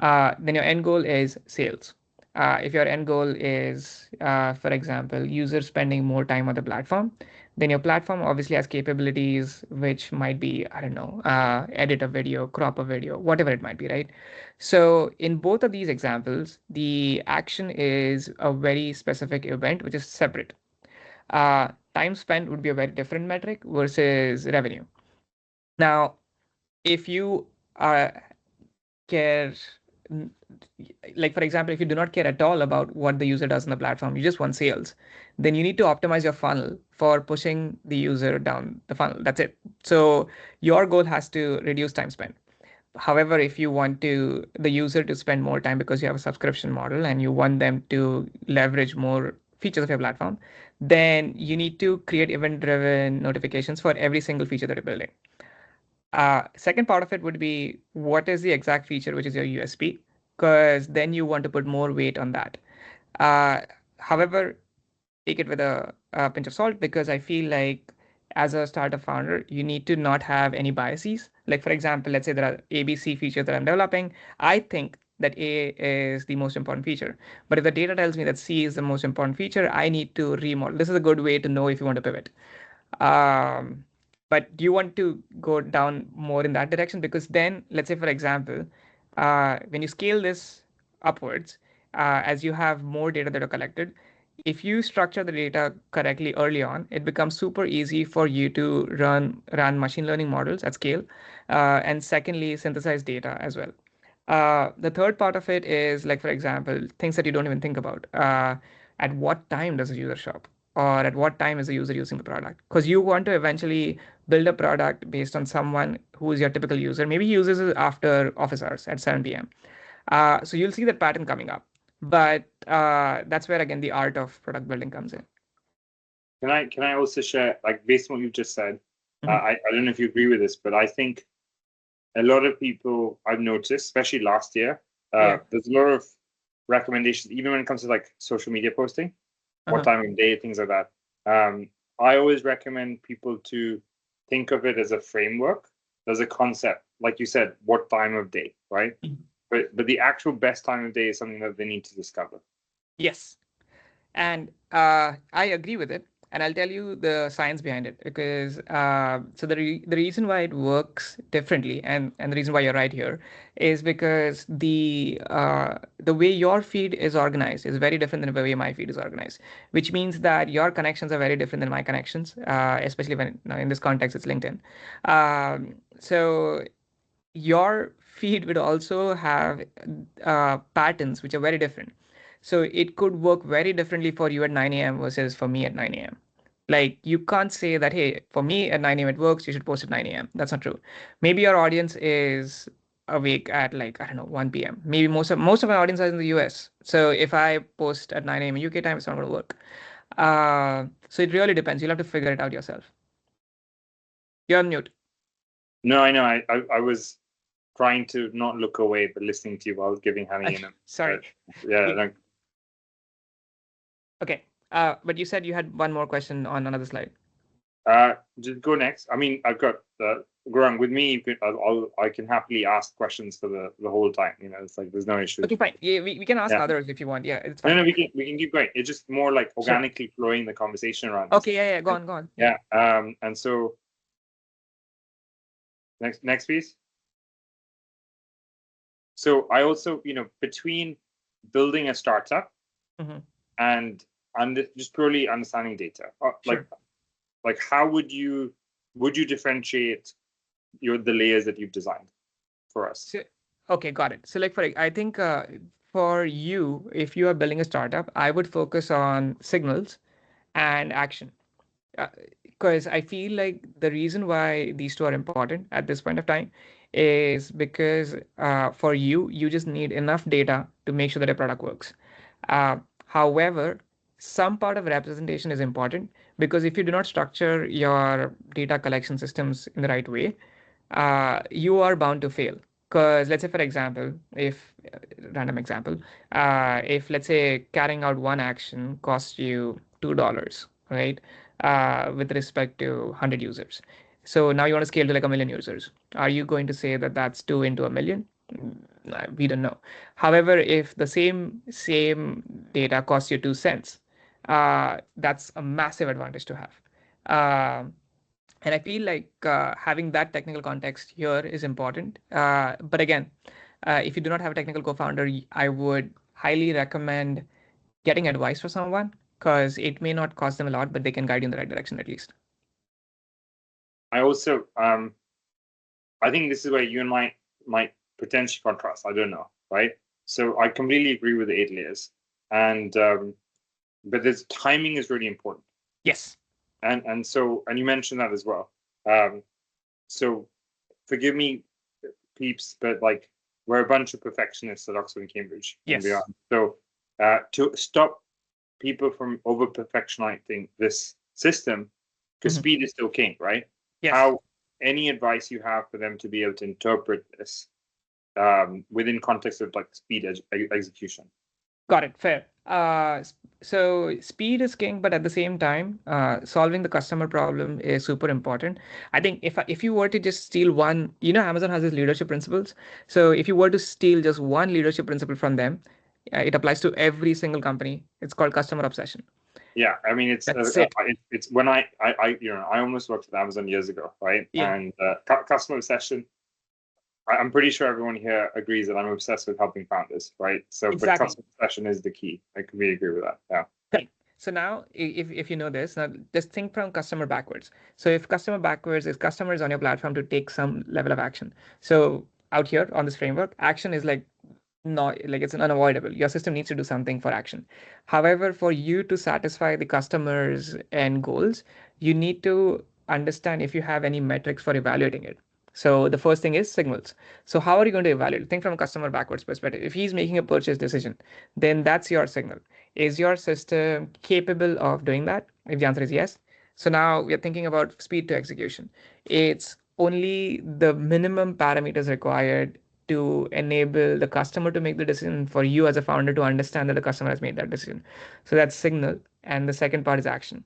then your end goal is sales. If your end goal is, for example, users spending more time on the platform, then your platform obviously has capabilities which might be, I don't know, edit a video, crop a video, whatever it might be, right? So in both of these examples, the action is a very specific event which is separate. Time spent would be a very different metric versus revenue. Now, if you care, like for example, if you do not care at all about what the user does on the platform, you just want sales, then you need to optimize your funnel for pushing the user down the funnel. That's it. So your goal has to reduce time spent. However, if you want the user to spend more time because you have a subscription model and you want them to leverage more features of your platform, then you need to create event-driven notifications for every single feature that you're building. Second part of it would be what is the exact feature which is your USP, because then you want to put more weight on that. However, take it with a pinch of salt, because I feel like as a startup founder, you need to not have any biases. Like for example, let's say there are ABC features that I'm developing. I think that A is the most important feature. But if the data tells me that C is the most important feature, I need to remodel. This is a good way to know if you want to pivot. Um, but do you want to go down more in that direction? Because then, let's say, for example, when you scale this upwards, as you have more data that are collected, if you structure the data correctly early on, it becomes super easy for you to run machine learning models at scale, and secondly, synthesize data as well. The third part of it is like, for example, things that you don't even think about. At what time does a user shop? Or at what time is the user using the product? Because you want to eventually build a product based on someone who is your typical user. Maybe he uses it after office hours at 7 p.m. So you'll see that pattern coming up. But that's where, again, the art of product building comes in.
Can I also share, like, based on what you've just said, I don't know if you agree with this, but I think a lot of people I've noticed, especially last year, there's a lot of recommendations, even when it comes to like social media posting, what time of day, things like that. I always recommend people to think of it as a framework, as a concept, like you said, what time of day, right? But the actual best time of day is something that they need to discover.
Yes. And I agree with it. And I'll tell you the science behind it, because so the reason why it works differently, and the reason why you're right here, is because the way your feed is organized is very different than the way my feed is organized, which means that your connections are very different than my connections, especially when in this context it's LinkedIn. So your feed would also have patterns which are very different. So it could work very differently for you at 9 a.m. versus for me at 9 a.m. Like you can't say that, hey, for me at 9 a.m. it works, you should post at 9 a.m. That's not true. Maybe your audience is awake at like, I don't know, 1 p.m. Maybe most of my audience is in the US. So if I post at 9 a.m. UK time, it's not going to work. So it really depends. You'll have to figure it out yourself. You're on mute.
No, I know. I was trying to not look away, but listening to you while giving Hani
Sorry.
Yeah.
Okay. But you said you had one more question on another slide.
Just go next. I mean, I've got Gaurang with me. I can happily ask questions for the whole time. It's like there's no issue.
Okay, fine. Yeah, we can ask others if you want. Yeah, it's fine.
No, we can keep going. It's just more like organically flowing the conversation around.
Okay, yeah, go on.
Yeah. And so next piece. So I also, between building a startup and just purely understanding data, like how would you differentiate the layers that you've designed for us?
Okay, got it. So I think for you, if you are building a startup, I would focus on signals and action. Because I feel like the reason why these two are important at this point of time is because for you just need enough data to make sure that your product works. However, some part of representation is important because if you do not structure your data collection systems in the right way, you are bound to fail. Because let's say, for example, random example, if let's say carrying out one action costs you $2, right? With respect to 100 users. So now you want to scale to like 1 million users. Are you going to say that that's 2 into 1 million? We don't know. However, if the same data costs you 2 cents, that's a massive advantage to have. And I feel like having that technical context here is important. But again, if you do not have a technical co-founder, I would highly recommend getting advice from someone because it may not cost them a lot, but they can guide you in the right direction at least.
I also, I think this is where you and might potentially contrast. I don't know, right? So I completely agree with the 8 layers, and but this timing is really important.
Yes.
And you mentioned that as well. So forgive me, peeps, but like we're a bunch of perfectionists at Oxford and Cambridge and beyond. So to stop people from over perfectionizing this system, because speed is still king, right?
Yes.
Any advice you have for them to be able to interpret this within context of like speed execution?
Got it. Fair. So speed is king, but at the same time, solving the customer problem is super important. I think if you were to just steal one, Amazon has these leadership principles. So if you were to steal just one leadership principle from them, it applies to every single company. It's called customer obsession.
Yeah, I mean, it's when I almost worked at Amazon years ago, right?
Yeah.
And customer obsession. I'm pretty sure everyone here agrees that I'm obsessed with helping founders, right? So,
exactly.
But customer obsession is the key. I completely agree with that. Yeah.
Okay. So now, if you know this, now just think from customer backwards. So if customer backwards is customers on your platform to take some level of action. So out here on this framework, action is like it's an unavoidable. Your system needs to do something for action. However, for you to satisfy the customers' end goals, you need to understand if you have any metrics for evaluating it. So the first thing is signals. So how are you going to evaluate? Think from a customer backwards perspective. If he's making a purchase decision, then that's your signal. Is your system capable of doing that? If the answer is yes, so now we are thinking about speed to execution. It's only the minimum parameters required to enable the customer to make the decision for you as a founder to understand that the customer has made that decision. So that's signal. And the second part is action.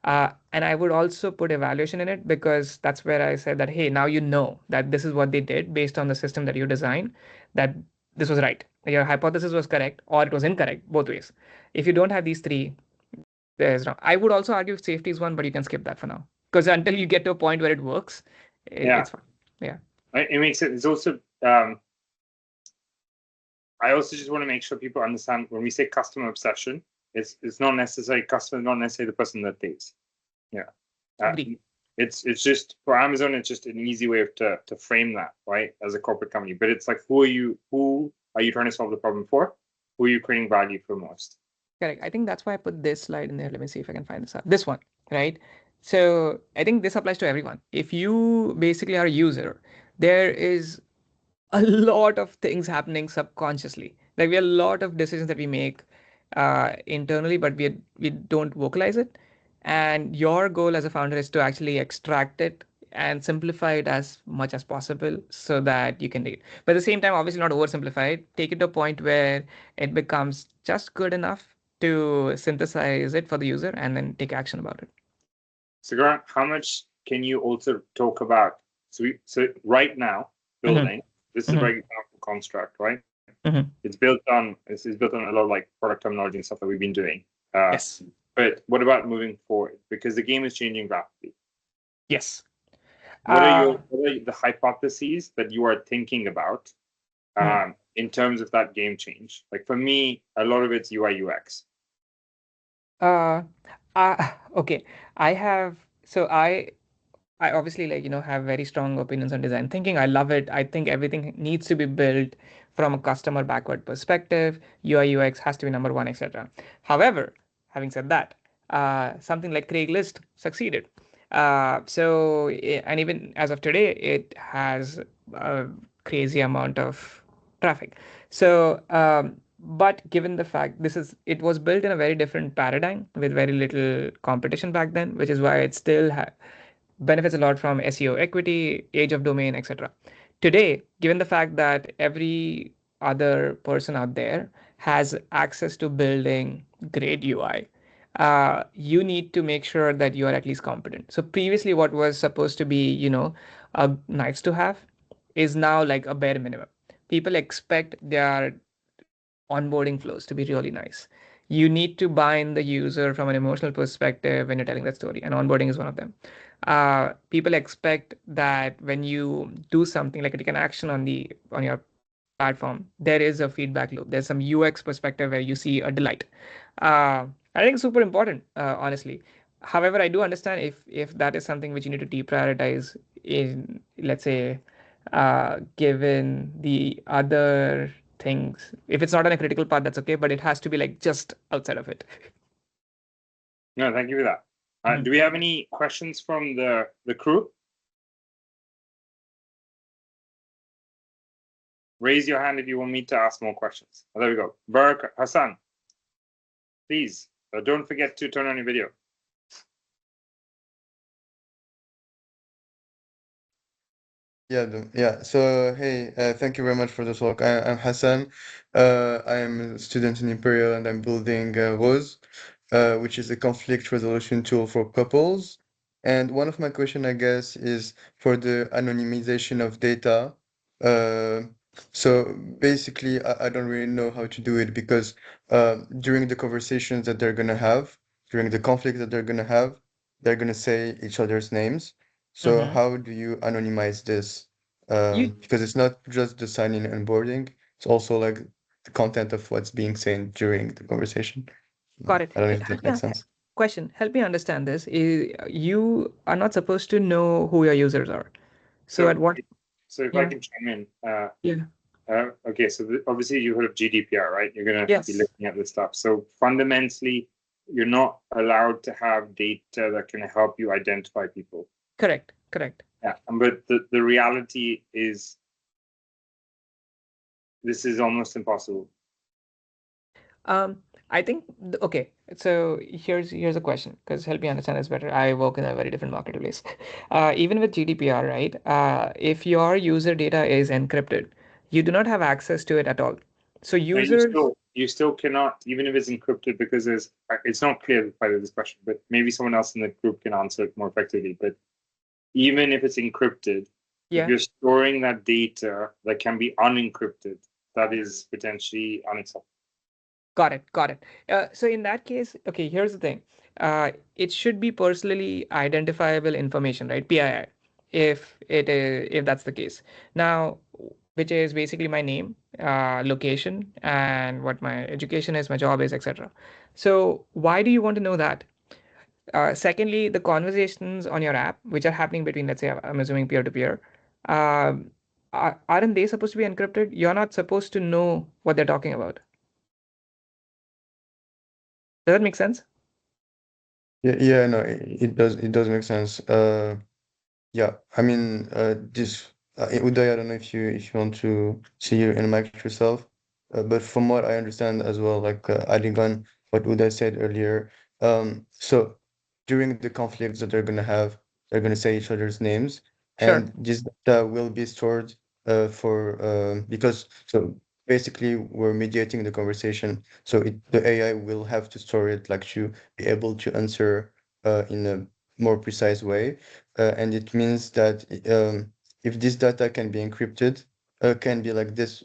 And I would also put evaluation in it because that's where I said that, hey, now you know that this is what they did based on the system that you designed, that this was right. Your hypothesis was correct or it was incorrect, both ways. If you don't have these three, there's no. I would also argue safety is one, but you can skip that for now because until you get to a point where it works, it's fine. Yeah.
It makes it. It's also. I also just want to make sure people understand when we say customer obsession, it's not necessarily customer, not necessarily the person that pays. Yeah. It's just for Amazon, it's just an easy way to frame that, right? As a corporate company. But it's like who are you trying to solve the problem for? Who are you creating value for most?
Correct. I think that's why I put this slide in there. Let me see if I can find this out. This one, right? So I think this applies to everyone. If you basically are a user, there is a lot of things happening subconsciously. Like we have a lot of decisions that we make internally, but we don't vocalize it. And your goal as a founder is to actually extract it and simplify it as much as possible so that you can do it. But at the same time, obviously not oversimplify it. Take it to a point where it becomes just good enough to synthesize it for the user and then take action about it.
So, Gaurang, how much can you also talk about? So right now, building, this is a very powerful construct, right? It's built on a lot of like product terminology and stuff that we've been doing.
Yes.
But what about moving forward? Because the game is changing rapidly.
Yes.
What are the hypotheses that you are thinking about in terms of that game change? Like for me, a lot of it's UI UX.
Okay. I have so I obviously have very strong opinions on design thinking. I love it. I think everything needs to be built from a customer backward perspective. UI UX has to be number one, etc. However, having said that, something like Craigslist succeeded. And even as of today, it has a crazy amount of traffic. But given the fact it was built in a very different paradigm with very little competition back then, which is why it still benefits a lot from SEO equity, age of domain, etc. Today, given the fact that every other person out there has access to building great UI, you need to make sure that you are at least competent. So previously, what was supposed to be, a nice to have, is now like a bare minimum. People expect their onboarding flows to be really nice. You need to bind the user from an emotional perspective when you're telling that story, and onboarding is one of them. People expect that when you do something like take an action on your platform, there is a feedback loop. There's some UX perspective where you see a delight. I think it's super important, honestly. However, I do understand if that is something which you need to deprioritize in, let's say, given the other things. If it's not on a critical path, that's okay, but it has to be like just outside of it.
No, thank you for that. Do we have any questions from the crew? Raise your hand if you want me to ask more questions. Oh, there we go. Barak Hassan, please don't forget to turn on your video.
Yeah. So, hey, thank you very much for the talk. I'm Hassan. I am a student in Imperial and I'm building Rose, which is a conflict resolution tool for couples. And one of my question, I guess, is for the anonymization of data. So basically, I don't really know how to do it because during the conversations that they're gonna have, during the conflict that they're gonna have, they're gonna say each other's names. So how do you anonymize this? Because it's not just the signing and onboarding, it's also like the content of what's being said during the conversation.
Got it.
I don't know if that makes sense.
Question, help me understand this. You are not supposed to know who your users are. So at what?
So if I can chime in.
Yeah.
Okay, so obviously you heard of GDPR, right? You're going to
Yes.
be looking at this stuff. So fundamentally, you're not allowed to have data that can help you identify people.
Correct.
Yeah, but the reality is this is almost impossible.
I think okay. So here's a question, because help me understand this better. I work in a very different marketplace. Even with GDPR, right? If your user data is encrypted, you do not have access to it at all. So users.
You still cannot, even if it's encrypted, because it's not clear by this question, but maybe someone else in the group can answer it more effectively. But even if it's encrypted, if you're storing that data that can be unencrypted, that is potentially unacceptable.
Got it. So in that case, okay, here's the thing. It should be personally identifiable information, right? PII, if that's the case. Now, which is basically my name, location, and what my education is, my job is, etc. So why do you want to know that? Secondly, the conversations on your app, which are happening between, let's say, I'm assuming peer to peer, aren't they supposed to be encrypted? You're not supposed to know what they're talking about. Does that make sense?
Yeah, no, it does make sense. Yeah, I mean, this Uday, I don't know if you want to see your in mic yourself, but from what I understand as well, like adding on what Uday said earlier, so during the conflicts that they're gonna have, they're going to say each other's names,
Sure.
and this data will be stored because so basically we're mediating the conversation, so the AI will have to store it like to be able to answer in a more precise way, and it means that if this data can be encrypted, can be like this.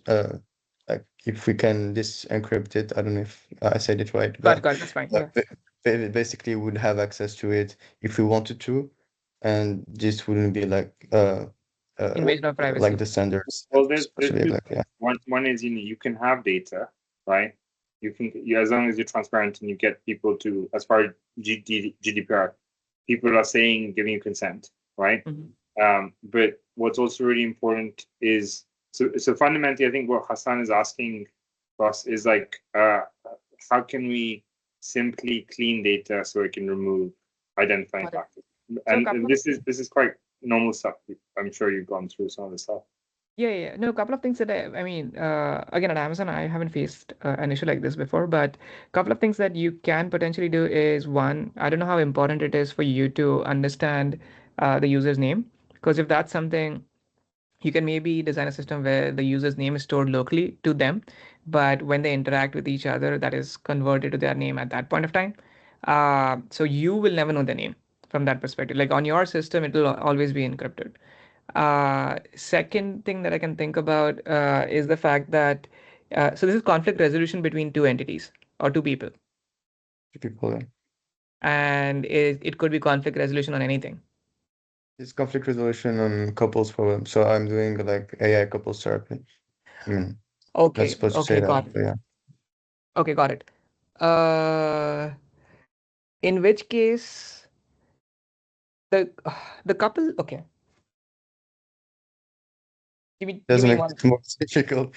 Like if we can disencrypt it, I don't know if I said it right, but
Got it. That's fine. Yeah.
basically would have access to it if we wanted to, and this wouldn't be like
Invasion of
like
privacy.
the standards.
Well, there's
Especially
two
like
things. One is you can have data, right? As long as you're transparent and you get people to, as far as GDPR, people are saying giving you consent, right? But what's also really important is so fundamentally, I think what Hassan is asking us is like, how can we simply clean data so it can remove identifying
Got it.
factors?
So a
And
couple of
this is quite normal stuff. I'm sure you've gone through some of the stuff.
Yeah. No, a couple of things that I mean, again, at Amazon, I haven't faced an issue like this before, but a couple of things that you can potentially do is one, I don't know how important it is for you to understand the user's name, because if that's something, you can maybe design a system where the user's name is stored locally to them, but when they interact with each other, that is converted to their name at that point of time. So you will never know their name from that perspective. Like on your system, it will always be encrypted. Second thing that I can think about is the fact that so this is conflict resolution between two entities or two people,
people.
and it could be conflict resolution on anything.
It's conflict resolution on couples problem. So I'm doing like AI couples therapy. I mean, not
Okay,
supposed to say
okay,
that,
got it.
but yeah.
Okay, got it. Uh, in which case the the couple. Okay, give
Doesn't
me
make
one.
it more difficult.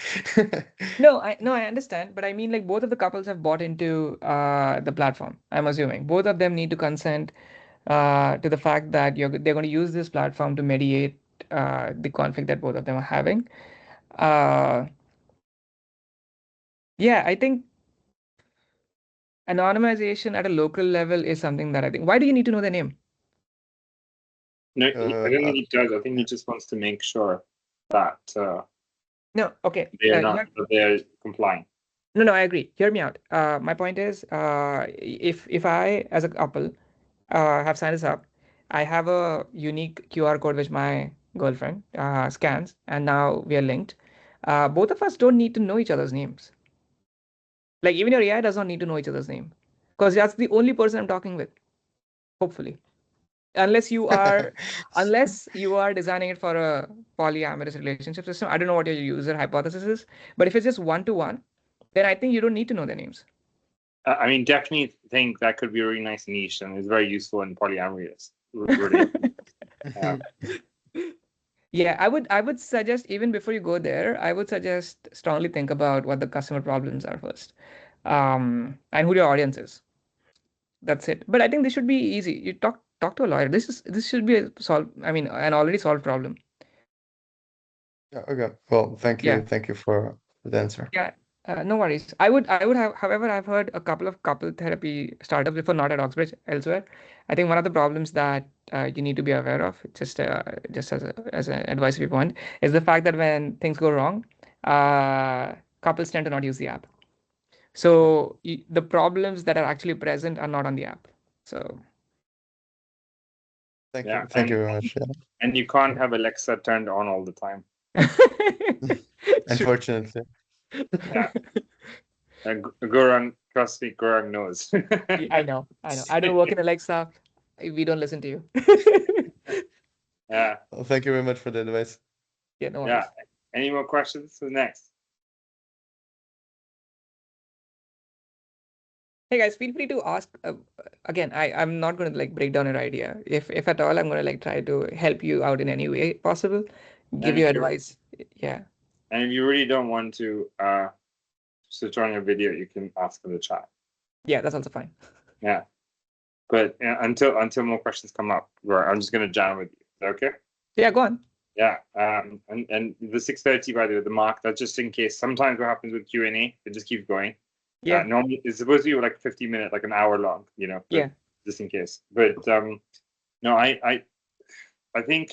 No, I understand, but I mean like both of the couples have bought into the platform. I'm assuming both of them need to consent to the fact that they're going to use this platform to mediate the conflict that both of them are having. Uh, yeah, I think anonymization at a local level is something that I think. Why do you need to know their name?
No, I don't think he does. I think he just wants to make sure that
No, okay.
they're complying.
No, I agree. Hear me out. My point is, if I as a couple have signed this up, I have a unique QR code which my girlfriend scans, and now we are linked. Both of us don't need to know each other's names. Like even your AI does not need to know each other's name, because that's the only person I'm talking with. Hopefully, unless you are, unless you are designing it for a polyamorous relationship system. I don't know what your user hypothesis is, but if it's just one to one, then I think you don't need to know their names.
I mean, definitely think that could be a really nice niche and it's very useful in polyamorous.
Yeah, I would suggest even before you go there, I would suggest strongly think about what the customer problems are first, and who your audience is. That's it. But I think this should be easy. You talk to a lawyer. This should be a I mean, an already solved problem.
Yeah, okay. Well,
Yeah.
thank you for the answer.
Yeah, no worries. I would have, however, I've heard a couple of couple therapy startups before, not at Oxbridge, elsewhere. I think one of the problems that you need to be aware of, just as an advisory point, is the fact that when things go wrong, couples tend to not use the app. So the problems that are actually present are not on the app. So
Thank
Yeah,
you. Thank you very much. Yeah.
and you can't have Alexa turned on all the time.
True.
Unfortunately.
Yeah. And Gaurang, trust me, Gaurang knows.
I know. I don't work in Alexa. We don't listen to you.
Yeah,
Well, thank you very much for the advice.
Yeah, no
yeah.
worries.
Any more questions? Who's next?
Hey guys, feel free to ask. Again, I'm not going to like break down your idea. If at all, I'm going to like try to help you out in any way possible, give
And
you
if you
advice. Yeah,
and if you really don't want to switch on your video, you can ask in the chat.
yeah, that's also fine.
Yeah. But until more questions come up, I'm just gonna jam with you. Is that okay?
Yeah, go on.
Yeah. And the 6:30, by the way, the mark, that's just in case. Sometimes what happens with Q&A, it just keeps going.
Yeah,
Normally it's supposed to be like 50 minutes, like an hour long, but
yeah.
just in case. But no, I I think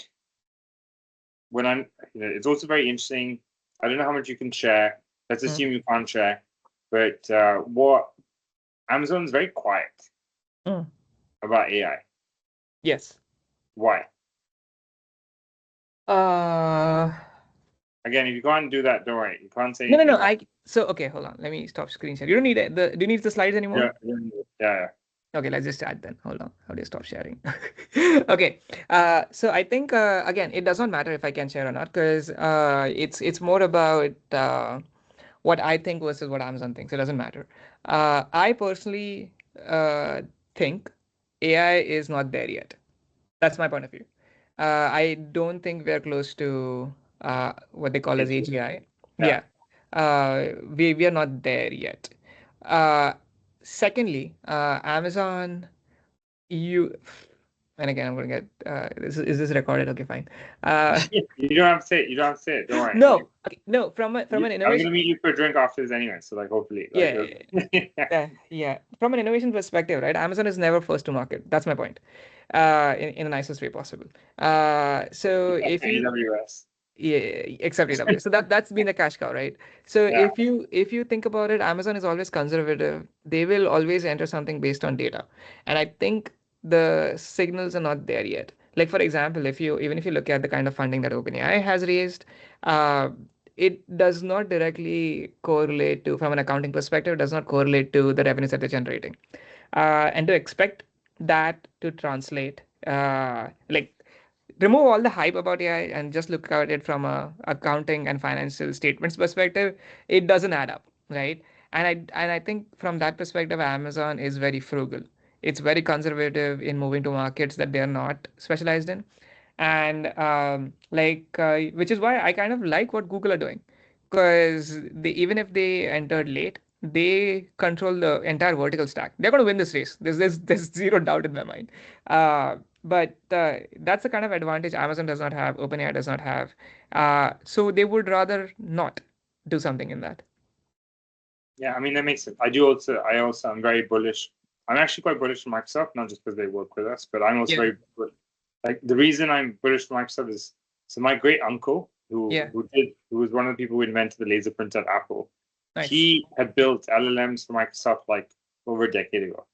when it's also very interesting. I don't know how much you can share. Let's assume you can't share, but what Amazon's very quiet about AI.
Yes.
Why?
Uh,
Again, if you can't do that, don't worry. You can't say
no,
anything.
So okay, hold on. Let me stop screen share. You don't need it. Do you need the slides anymore?
Yeah.
Okay, let's just add then. Hold on. How do you stop sharing? Okay. So I think again, it does not matter if I can share or not, because it's more about what I think versus what Amazon thinks. It doesn't matter. I personally think AI is not there yet. That's my point of view. I don't think we're close to what they call as AGI. Yeah. We are not there yet. Uh, Secondly, Amazon, you, and again, I'm going to get, is this recorded? Okay, fine.
You don't have to say it. You don't have to say it. Don't worry.
No, okay, no, from an
I'm going
innovation.
to meet you for a drink after this anyway. So, like, hopefully.
Yeah. From an innovation perspective, right? Amazon is never first to market. That's my point. In the nicest way possible. So if you,
AWS.
yeah, except AWS. So that's been the cash cow, right? So
Yeah.
if you think about it, Amazon is always conservative. They will always enter something based on data, and I think the signals are not there yet. Like for example, if you look at the kind of funding that OpenAI has raised, uh, it does not directly correlate to, from an accounting perspective, it does not correlate to the revenues that they're generating, and to expect that to translate, like remove all the hype about AI and just look at it from a accounting and financial statements perspective, it doesn't add up, right? And I think from that perspective, Amazon is very frugal. It's very conservative in moving to markets that they are not specialized in, and which is why I kind of like what Google are doing, because they, even if they entered late, they control the entire vertical stack. They're going to win this race. There's zero doubt in my mind. But that's the kind of advantage Amazon does not have, OpenAI does not have. So they would rather not do something in that.
Yeah, I mean, that makes sense. I also am very bullish. I'm actually quite bullish on Microsoft, not just because they work with us, but I'm also very like the reason I'm bullish on Microsoft is so my great uncle who was one of the people who invented the laser printer at Apple.
Nice.
He had built LLMs for Microsoft like over a decade ago.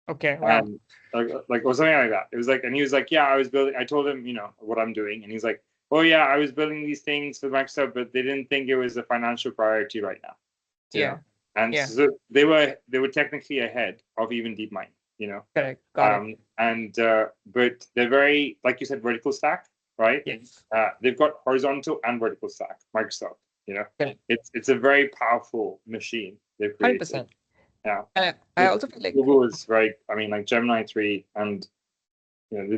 Okay. Wow.
Like or something like that. It was like, and he was like, yeah, I told him, what I'm doing, and he's like, oh yeah, I was building these things for Microsoft, but they didn't think it was a financial priority right now.
Yeah.
And so they were technically ahead of even DeepMind,
Correct. Got it.
But they're very, like you said, vertical stack, right?
Yes.
They've got horizontal and vertical stack, Microsoft,
Correct.
It's a very powerful machine they've created.
100%.
Yeah.
I also feel like
Google is very, I mean, like Gemini 3 and,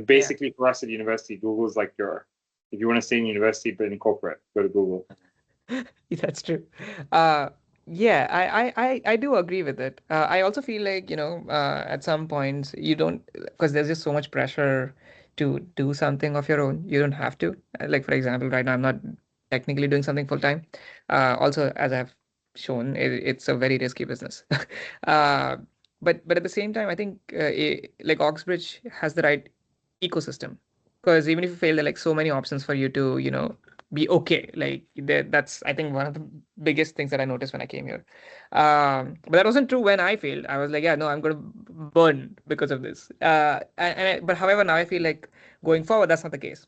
basically for us at university, Google is like if you want to stay in university but in corporate, go to Google.
That's true. Yeah, I do agree with it. I also feel like, at some points you don't, because there's just so much pressure to do something of your own. You don't have to. Like, for example, right now I'm not technically doing something full time. Also, as I've shown, it's a very risky business. uh, but at the same time, I think like Oxbridge has the right ecosystem, because even if you fail, there are like so many options for you to, be okay. Like that's, I think, one of the biggest things that I noticed when I came here. But that wasn't true when I failed. I was like, yeah, no, I'm going to burn because of this. But however, now I feel like going forward, that's not the case.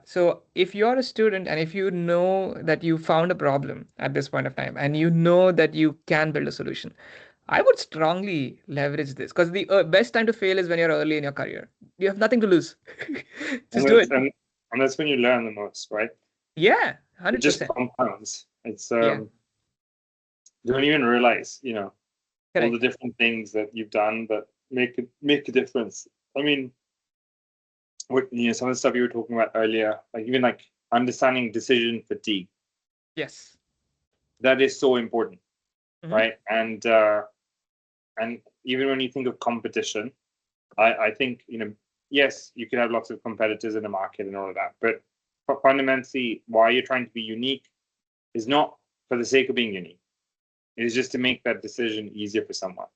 So if you're a student and if you know that you found a problem at this point of time and you know that you can build a solution, I would strongly leverage this, because the best time to fail is when you're early in your career. You have nothing to lose. Just do it.
And that's when you learn the most, right?
Yeah,
It just
100%.
compounds. It's
Yeah.
you don't even realize, all
Correct.
the different things that you've done that make a difference. I mean, what some of the stuff you were talking about earlier, like even like understanding decision fatigue.
Yes.
That is so important,
Mhm.
right? And even when you think of competition, I think yes, you could have lots of competitors in the market and all of that, but fundamentally, why you're trying to be unique is not for the sake of being unique. It is just to make that decision easier for someone,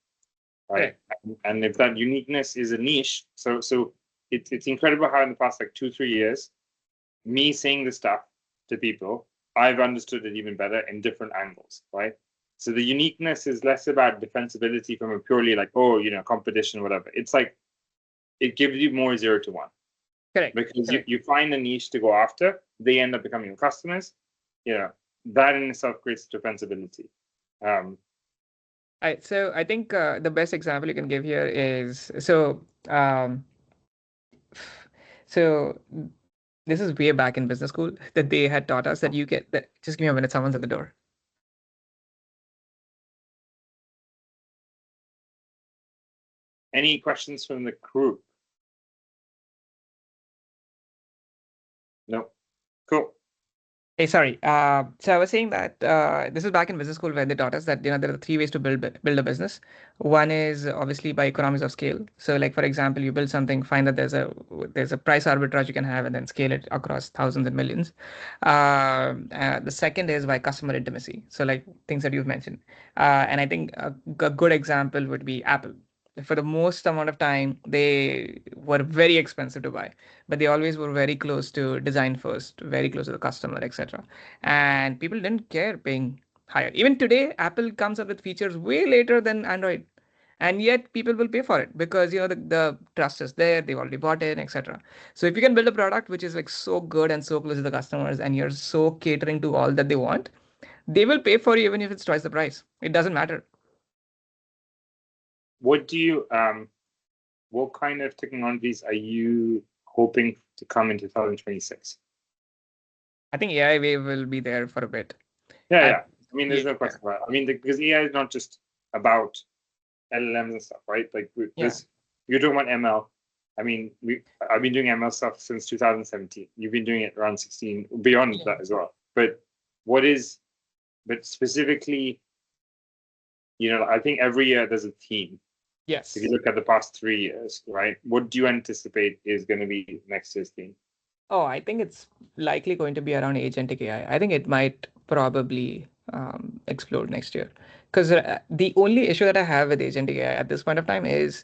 right? And if that uniqueness is a niche, so it's incredible how in the past like 2-3 years, me saying this stuff to people, I've understood it even better in different angles, right? So the uniqueness is less about defensibility from a purely like, oh, competition, whatever. It's like it gives you more 0 to 1.
Correct.
Because
Correct.
you find a niche to go after, they end up becoming your customers. That in itself creates defensibility.
So I think the best example you can give here is so this is way back in business school that they had taught us that you get that. Just give me a minute. Someone's at the door.
Any questions from the group? No. Cool.
Hey, sorry. So I was saying that this is back in business school where they taught us that there are 3 ways to build a business. One is obviously by economies of scale. So, like for example, you build something, find that there's a price arbitrage you can have, and then scale it across thousands and millions. The second is by customer intimacy. So, like things that you've mentioned, and I think a good example would be Apple. For the most amount of time, they were very expensive to buy, but they always were very close to design first, very close to the customer, etc. And people didn't care paying higher. Even today, Apple comes up with features way later than Android, and yet people will pay for it because the trust is there, they've already bought it, etc. So if you can build a product which is like so good and so close to the customers, and you're so catering to all that they want, they will pay for you even if it's twice the price. It doesn't matter.
What kind of technologies are you hoping to come in 2026?
I think AI wave will be there for a bit.
Yeah. I mean, there's no question about it. I mean, because AI is not just about LLMs and stuff, right? Like you're talking about ML. I mean, I've been doing ML stuff since 2017. You've been doing it around 16, beyond that as well. But specifically, I think every year there's a theme.
Yes.
If you look at the past 3 years, right? What do you anticipate is going to be next year's theme?
Oh, I think it's likely going to be around agentic AI. I think it might probably explode next year. Because the only issue that I have with agentic AI at this point of time is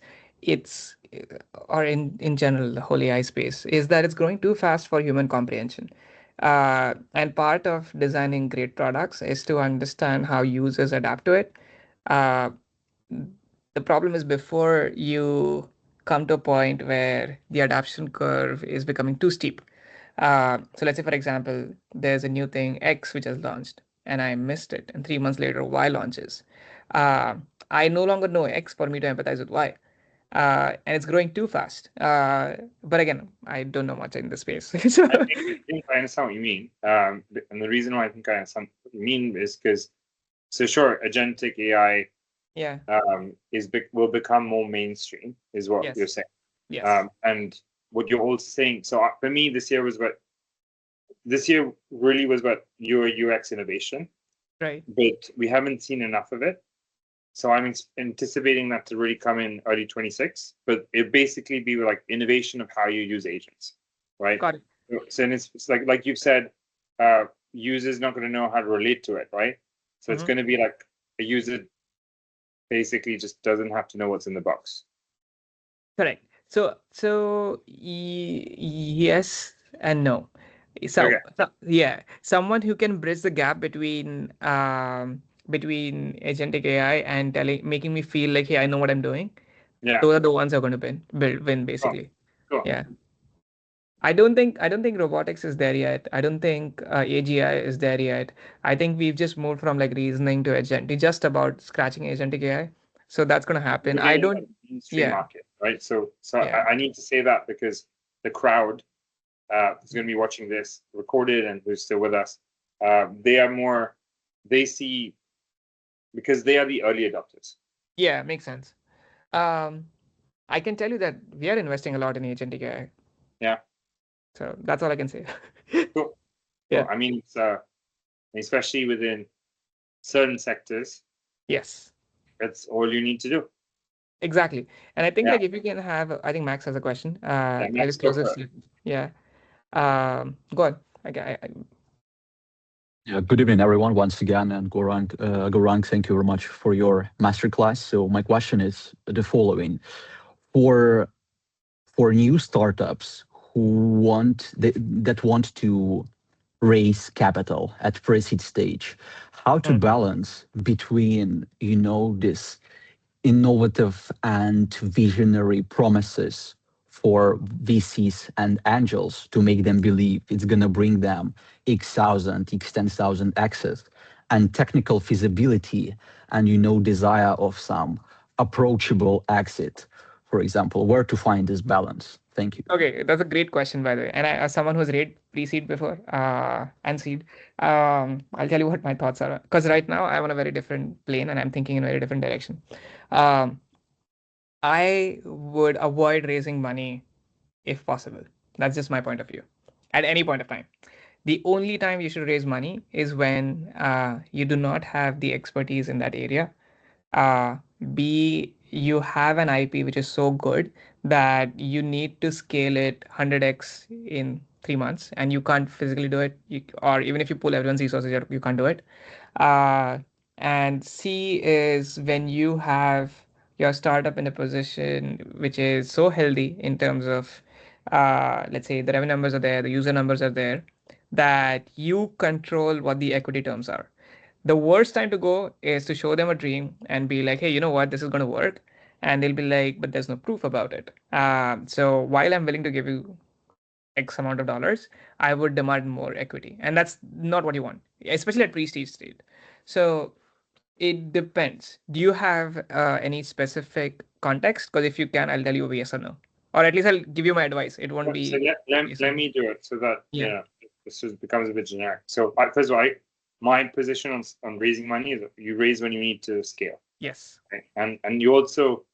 or in general, the whole AI space, is that it's growing too fast for human comprehension. And part of designing great products is to understand how users adapt to it. Uh, the problem is before you come to a point where the adoption curve is becoming too steep. So let's say, for example, there's a new thing X which has launched, and I missed it, and 3 months later Y launches. I no longer know X for me to empathize with Y, and it's growing too fast. But again, I don't know much in this space. So,
I think I understand what you mean, and the reason why I think I understand what you mean is because, so sure, agentic AI will become more mainstream, is what you're saying.
Yes.
And what you're also saying. So for me, this year really was about UX innovation,
right?
But we haven't seen enough of it. So I'm anticipating that to really come in early 26. But it basically be like innovation of how you use agents, right?
Got it.
So it's like you've said, users not going to know how to relate to it, right? So it's going to be like a user basically just doesn't have to know what's in the box.
Correct. So yes and no. So someone who can bridge the gap between agentic AI and making me feel like, hey, I know what I'm doing.
Yeah.
Those are the ones who are going to win basically.
Cool.
Yeah. I don't think robotics is there yet. I don't think AGI is there yet. I think we've just moved from like reasoning to just about scratching agentic AI. So that's going to happen. I don't.
Mainstream market, right? So I need to say that because the crowd who's going to be watching this recorded and who's still with us, they see, because they are the early adopters.
Yeah, makes sense. I can tell you that we are investing a lot in agentic AI.
Yeah.
So that's all I can say.
Cool.
Yeah.
I mean, especially within certain sectors.
Yes.
That's all you need to do.
Exactly. And I think like if you can have, I think Max has a question. I just close it. Yeah. Go on.
Yeah, good evening, everyone, once again. And Gaurang, thank you very much for your masterclass. So my question is the following. For for new startups that want to raise capital at pre-seed stage, how to balance between, this innovative and visionary promises for VCs and angels to make them believe it's going to bring them X thousand, X 10,000 access, and technical feasibility and, desire of some approachable exit, for example, where to find this balance? Thank you.
Okay, that's a great question, by the way. And as someone who's read pre-seed before, and seed, I'll tell you what my thoughts are. Because right now I'm on a very different plane and I'm thinking in a very different direction. Um, I would avoid raising money if possible. That's just my point of view. At any point of time. The only time you should raise money is when you do not have the expertise in that area. uh, B, you have an IP which is so good that you need to scale it 100x in 3 months and you can't physically do it. Or even if you pull everyone's resources, you can't do it. Uh, and C is when you have your startup in a position which is so healthy in terms of, let's say, the revenue numbers are there, the user numbers are there, that you control what the equity terms are. The worst time to go is to show them a dream and be like, hey, you know what, this is going to work. And they'll be like, but there's no proof about it. So while I'm willing to give you X amount of dollars, I would demand more equity. And that's not what you want, especially at pre-stage state. So it depends. Do you have any specific context? Because if you can, I'll tell you yes or no. Or at least I'll give you my advice. It won't
So
be yes or
let
no.
me do it so that
Yeah.
this becomes a bit generic. So first of all, my position on raising money is you raise when you need to scale.
Yes.
Okay? And you also,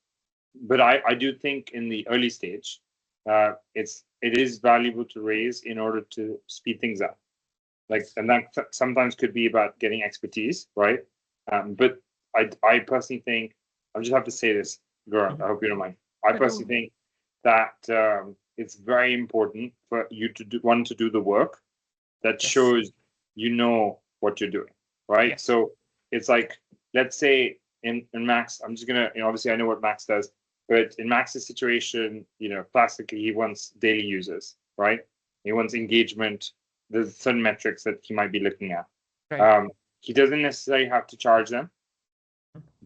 but I do think in the early stage, it is valuable to raise in order to speed things up. And that sometimes could be about getting expertise, right? But I personally think, I just have to say this, Gaurang, I hope you don't mind. I personally think that it's very important for you to do the work that
Yes.
shows you know what you're doing, right?
Yes.
So it's like, let's say in Max, I'm just gonna, obviously I know what Max does, but in Max's situation, classically he wants daily users, right? He wants engagement. There's certain metrics that he might be looking at.
Right.
He doesn't necessarily have to charge them,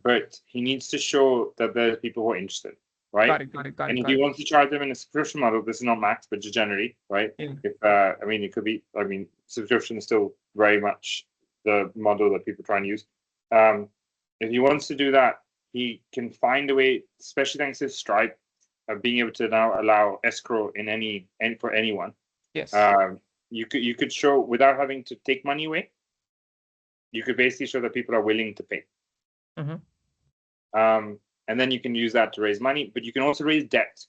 but he needs to show that there's people who are interested, right?
Got it.
And if he wants to charge them in a subscription model, this is not Max, but just generally, right?
Yeah.
If it could be, subscription is still very much the model that people try and use. If he wants to do that, he can find a way, especially thanks to Stripe, of being able to now allow escrow for anyone.
Yes.
You could show without having to take money away. You could basically show that people are willing to pay. And then you can use that to raise money, but you can also raise debt.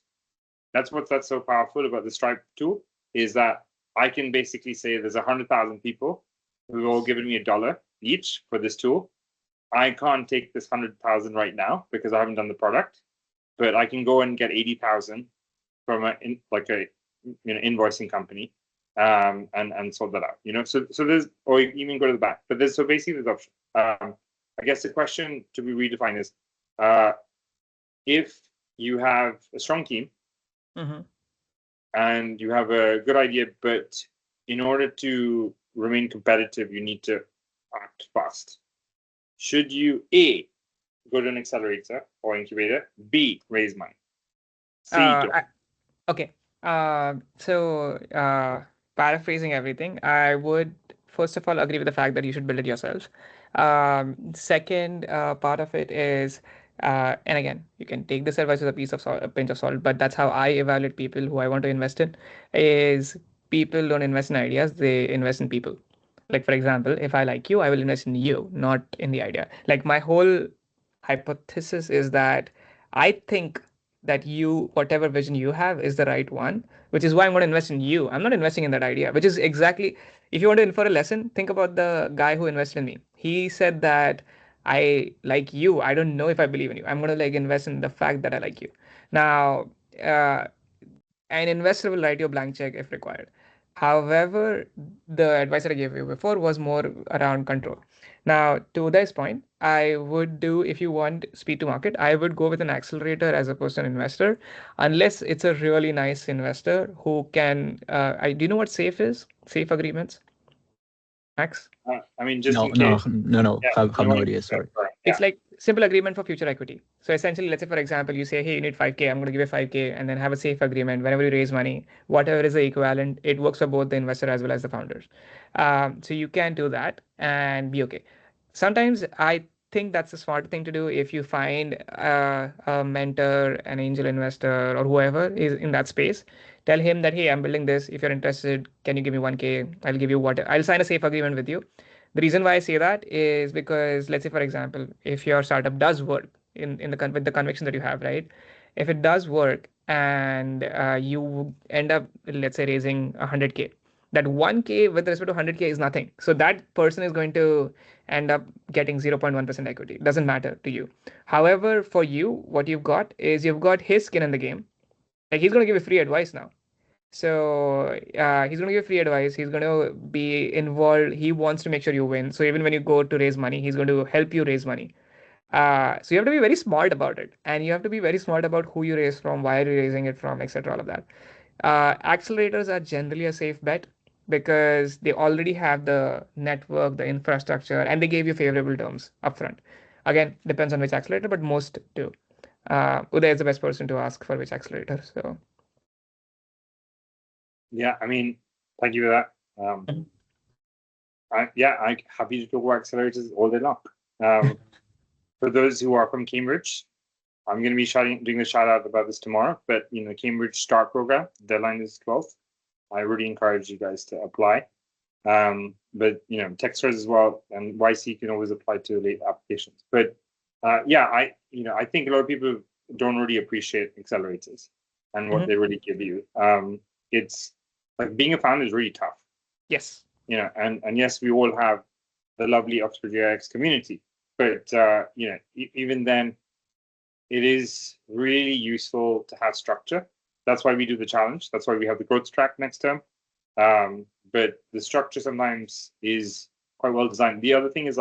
That's so powerful about the Stripe tool, is that I can basically say there's 100,000 people who have all given me $1 each for this tool. I can't take this 100,000 right now because I haven't done the product, but I can go and get 80,000 from a invoicing company, and sort that out. So there's, or even go to the bank. But there's basically this option. I guess the question to be redefined is, if you have a strong team and you have a good idea, but in order to remain competitive, you need to act fast. Should you A, go to an accelerator or incubator, B, raise money, C, don't?
Okay. So paraphrasing everything, I would first of all agree with the fact that you should build it yourself. Second part of it is, and again, you can take this advice with a pinch of salt, but that's how I evaluate people who I want to invest in. Is people don't invest in ideas; they invest in people. Like, for example, if I like you, I will invest in you, not in the idea. Like, my whole hypothesis is that I think that whatever vision you have is the right one, which is why I'm going to invest in you. I'm not investing in that idea, which is exactly, if you want to infer a lesson, think about the guy who invested in me. He said that I like you. I don't know if I believe in you. I'm going to invest in the fact that I like you. Now, an investor will write you a blank check if required. However, the advice that I gave you before was more around control. Now, to this point, I would do, if you want speed to market, I would go with an accelerator as opposed to an investor, unless it's a really nice investor who can. Do you know what SAFE is? SAFE agreements, Max?
I mean, just
No,
in
no,
case.
no, no.
Yeah,
Have
no
no
one.
idea. Sorry.
It's like simple agreement for future equity. So essentially, let's say for example, you say, hey, you need 5K, I'm going to give you 5K, and then have a safe agreement. Whenever you raise money, whatever is the equivalent, it works for both the investor as well as the founders. So you can do that and be okay. Sometimes I think that's a smart thing to do. If you find a mentor, an angel investor, or whoever is in that space, tell him that, hey, I'm building this. If you're interested, can you give me 1K? I'll give you what, I'll sign a safe agreement with you. The reason why I say that is because, let's say, for example, if your startup does work with the conviction that you have, right? If it does work and you end up, let's say, raising 100K, that 1K with respect to 100K is nothing. So that person is going to end up getting 0.1% equity. It doesn't matter to you. However, for you, what you've got is you've got his skin in the game. Like, he's going to give you free advice now. So he's going to give free advice. He's going to be involved. He wants to make sure you win. So even when you go to raise money, he's going to help you raise money. So you have to be very smart about it, and you have to be very smart about who you raise from, why are you raising it from, etc. All of that. Accelerators are generally a safe bet because they already have the network, the infrastructure, and they gave you favorable terms upfront. Again, depends on which accelerator, but most do. Uday is the best person to ask for which accelerator. So.
Yeah, I mean, thank you for that. I'm happy to talk about accelerators all day long. For those who are from Cambridge, I'm going to be doing a shout out about this tomorrow. But Cambridge Start program deadline is 12th. I really encourage you guys to apply. But Techstars as well, and YC can always apply to late applications. But I think a lot of people don't really appreciate accelerators and what they really give you. It's like being a founder is really tough.
Yes.
And yes, we all have the lovely Oxbridge-AIx community, but even then, it is really useful to have structure. That's why we do the challenge. That's why we have the growth track next term. But the structure sometimes is quite well designed. The other thing is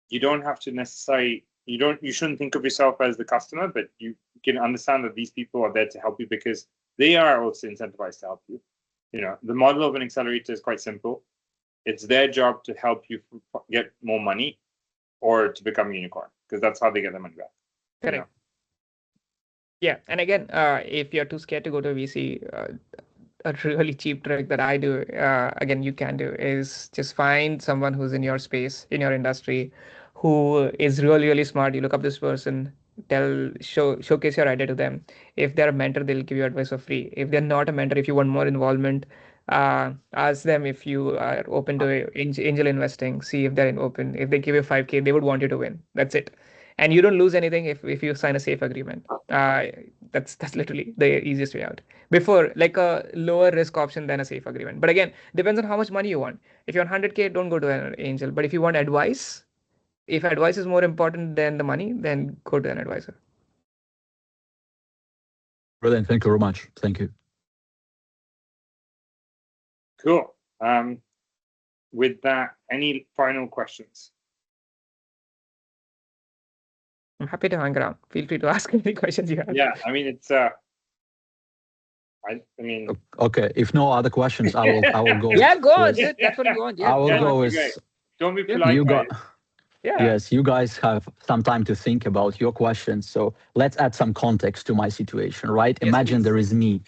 you don't have to necessarily you shouldn't think of yourself as the customer, but you can understand that these people are there to help you because they are also incentivized to help you. The model of an accelerator is quite simple. It's their job to help you get more money or to become a unicorn, because that's how they get their money back.
Correct. Yeah, and again, if you're too scared to go to VC, a really cheap trick that I do, again, you can do, is just find someone who's in your space, in your industry, who is really, really smart. You look up this person, showcase your idea to them. If they're a mentor, they'll give you advice for free. If they're not a mentor, if you want more involvement, ask them if you are open to angel investing. See if they're open. If they give you 5K, they would want you to win. That's it. And you don't lose anything if you sign a safe agreement. That's literally the easiest way out. Before, like a lower risk option than a safe agreement. But again, depends on how much money you want. If you're on 100K, don't go to an angel. But if you want advice, if advice is more important than the money, then go to an advisor.
Brilliant. Thank you very much. Thank you.
Cool. With that, any final questions?
I'm happy to hang around. Feel free to ask any questions you have.
Yeah, I mean it's I mean.
Okay, if no other questions, I will go.
Yeah, go on. That's what you want. Yeah,
I will go with.
Don't be polite.
You got.
Yeah.
Yes, you guys have some time to think about your questions. So let's add some context to my situation, right?
Yes,
Imagine
please.
there is me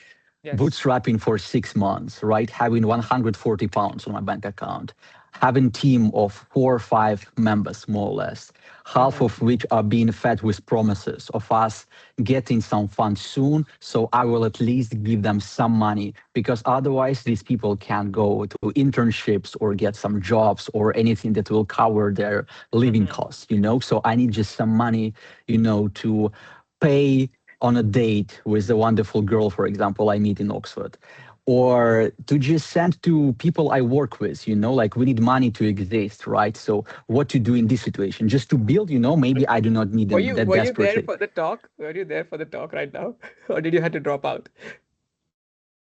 Yes.
bootstrapping for 6 months, right? Having 140 pounds on my bank account, having team of 4 or 5 members, more or less, half of which are being fed with promises of us getting some funds soon. So I will at least give them some money, because otherwise these people can't go to internships or get some jobs or anything that will cover their living costs, So I need just some money, to pay on a date with a wonderful girl, for example, I meet in Oxford, or to just send to people I work with, like we need money to exist, right? So what to do in this situation? Just to build, maybe I do not need them that desperately.
Were you there for the talk? Were you there for the talk right now? Or did you have to drop out?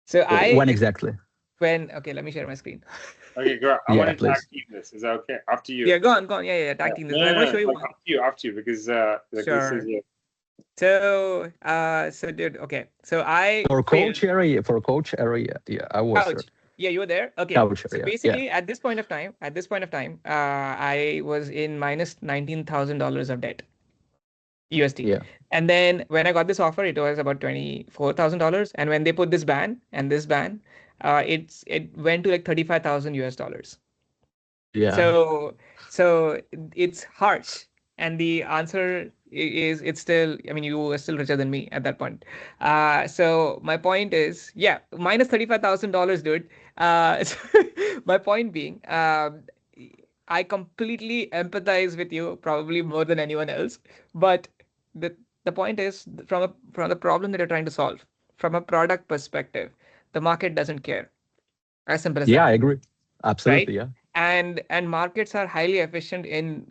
So
When exactly?
Okay, let me share my screen.
Okay, great. I
Yeah,
want to tag
please.
team this. Is that okay? After you.
Yeah, go on. Yeah, tag team this.
No,
But
no,
I'm going
no,
to show you
like
one.
after you, because like this is
Sure. So dude, okay. So I
For
failed.
coach area, yeah, I was there.
Couch. Yeah, you were there. Okay.
Couch
So
area, yeah.
basically, at this point of time, I was in minus $19,000 of debt, USD.
Yeah.
And then when I got this offer, it was about $24,000. And when they put this ban and this ban, it went to like 35,000 US dollars.
Yeah.
So so it's harsh. And the answer is it's still, I mean, you were still richer than me at that point. So my point is, yeah, minus $35,000, dude. So my point being, I completely empathize with you, probably more than anyone else. But the the point is, from the problem that you're trying to solve, from a product perspective, the market doesn't care. As simple as
Yeah,
that,
I agree.
right?
Absolutely, yeah.
And markets are highly efficient in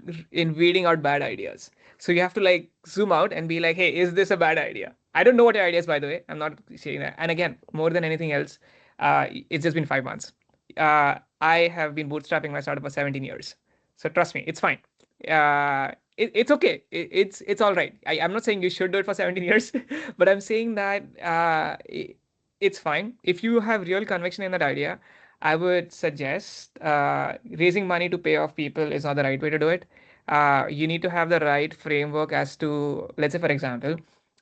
weeding out bad ideas. So you have to like zoom out and be like, hey, is this a bad idea? I don't know what your idea is, by the way. I'm not saying that. And again, more than anything else, it's just been 5 months. I have been bootstrapping my startup for 17 years. So trust me, it's fine. It's okay. It's all right. I'm not saying you should do it for 17 years, but I'm saying that it's fine. If you have real conviction in that idea, I would suggest raising money to pay off people is not the right way to do it. You need to have the right framework as to, let's say, for example,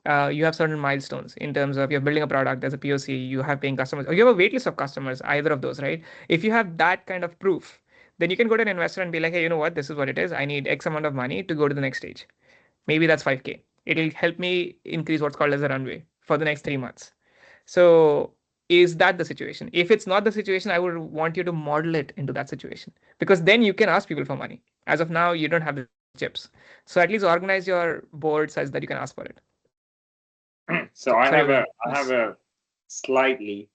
you have certain milestones in terms of you're building a product, there's a POC, you have paying customers, or you have a waitlist of customers, either of those, right? If you have that kind of proof, then you can go to an investor and be like, hey, you know what, this is what it is. I need X amount of money to go to the next stage. Maybe that's 5K. It'll help me increase what's called as a runway for the next 3 months. So is that the situation? If it's not the situation, I would want you to model it into that situation, because then you can ask people for money. As of now, you don't have the chips. So at least organize your board such that you can ask for it.
So
Sorry.
I have a slightly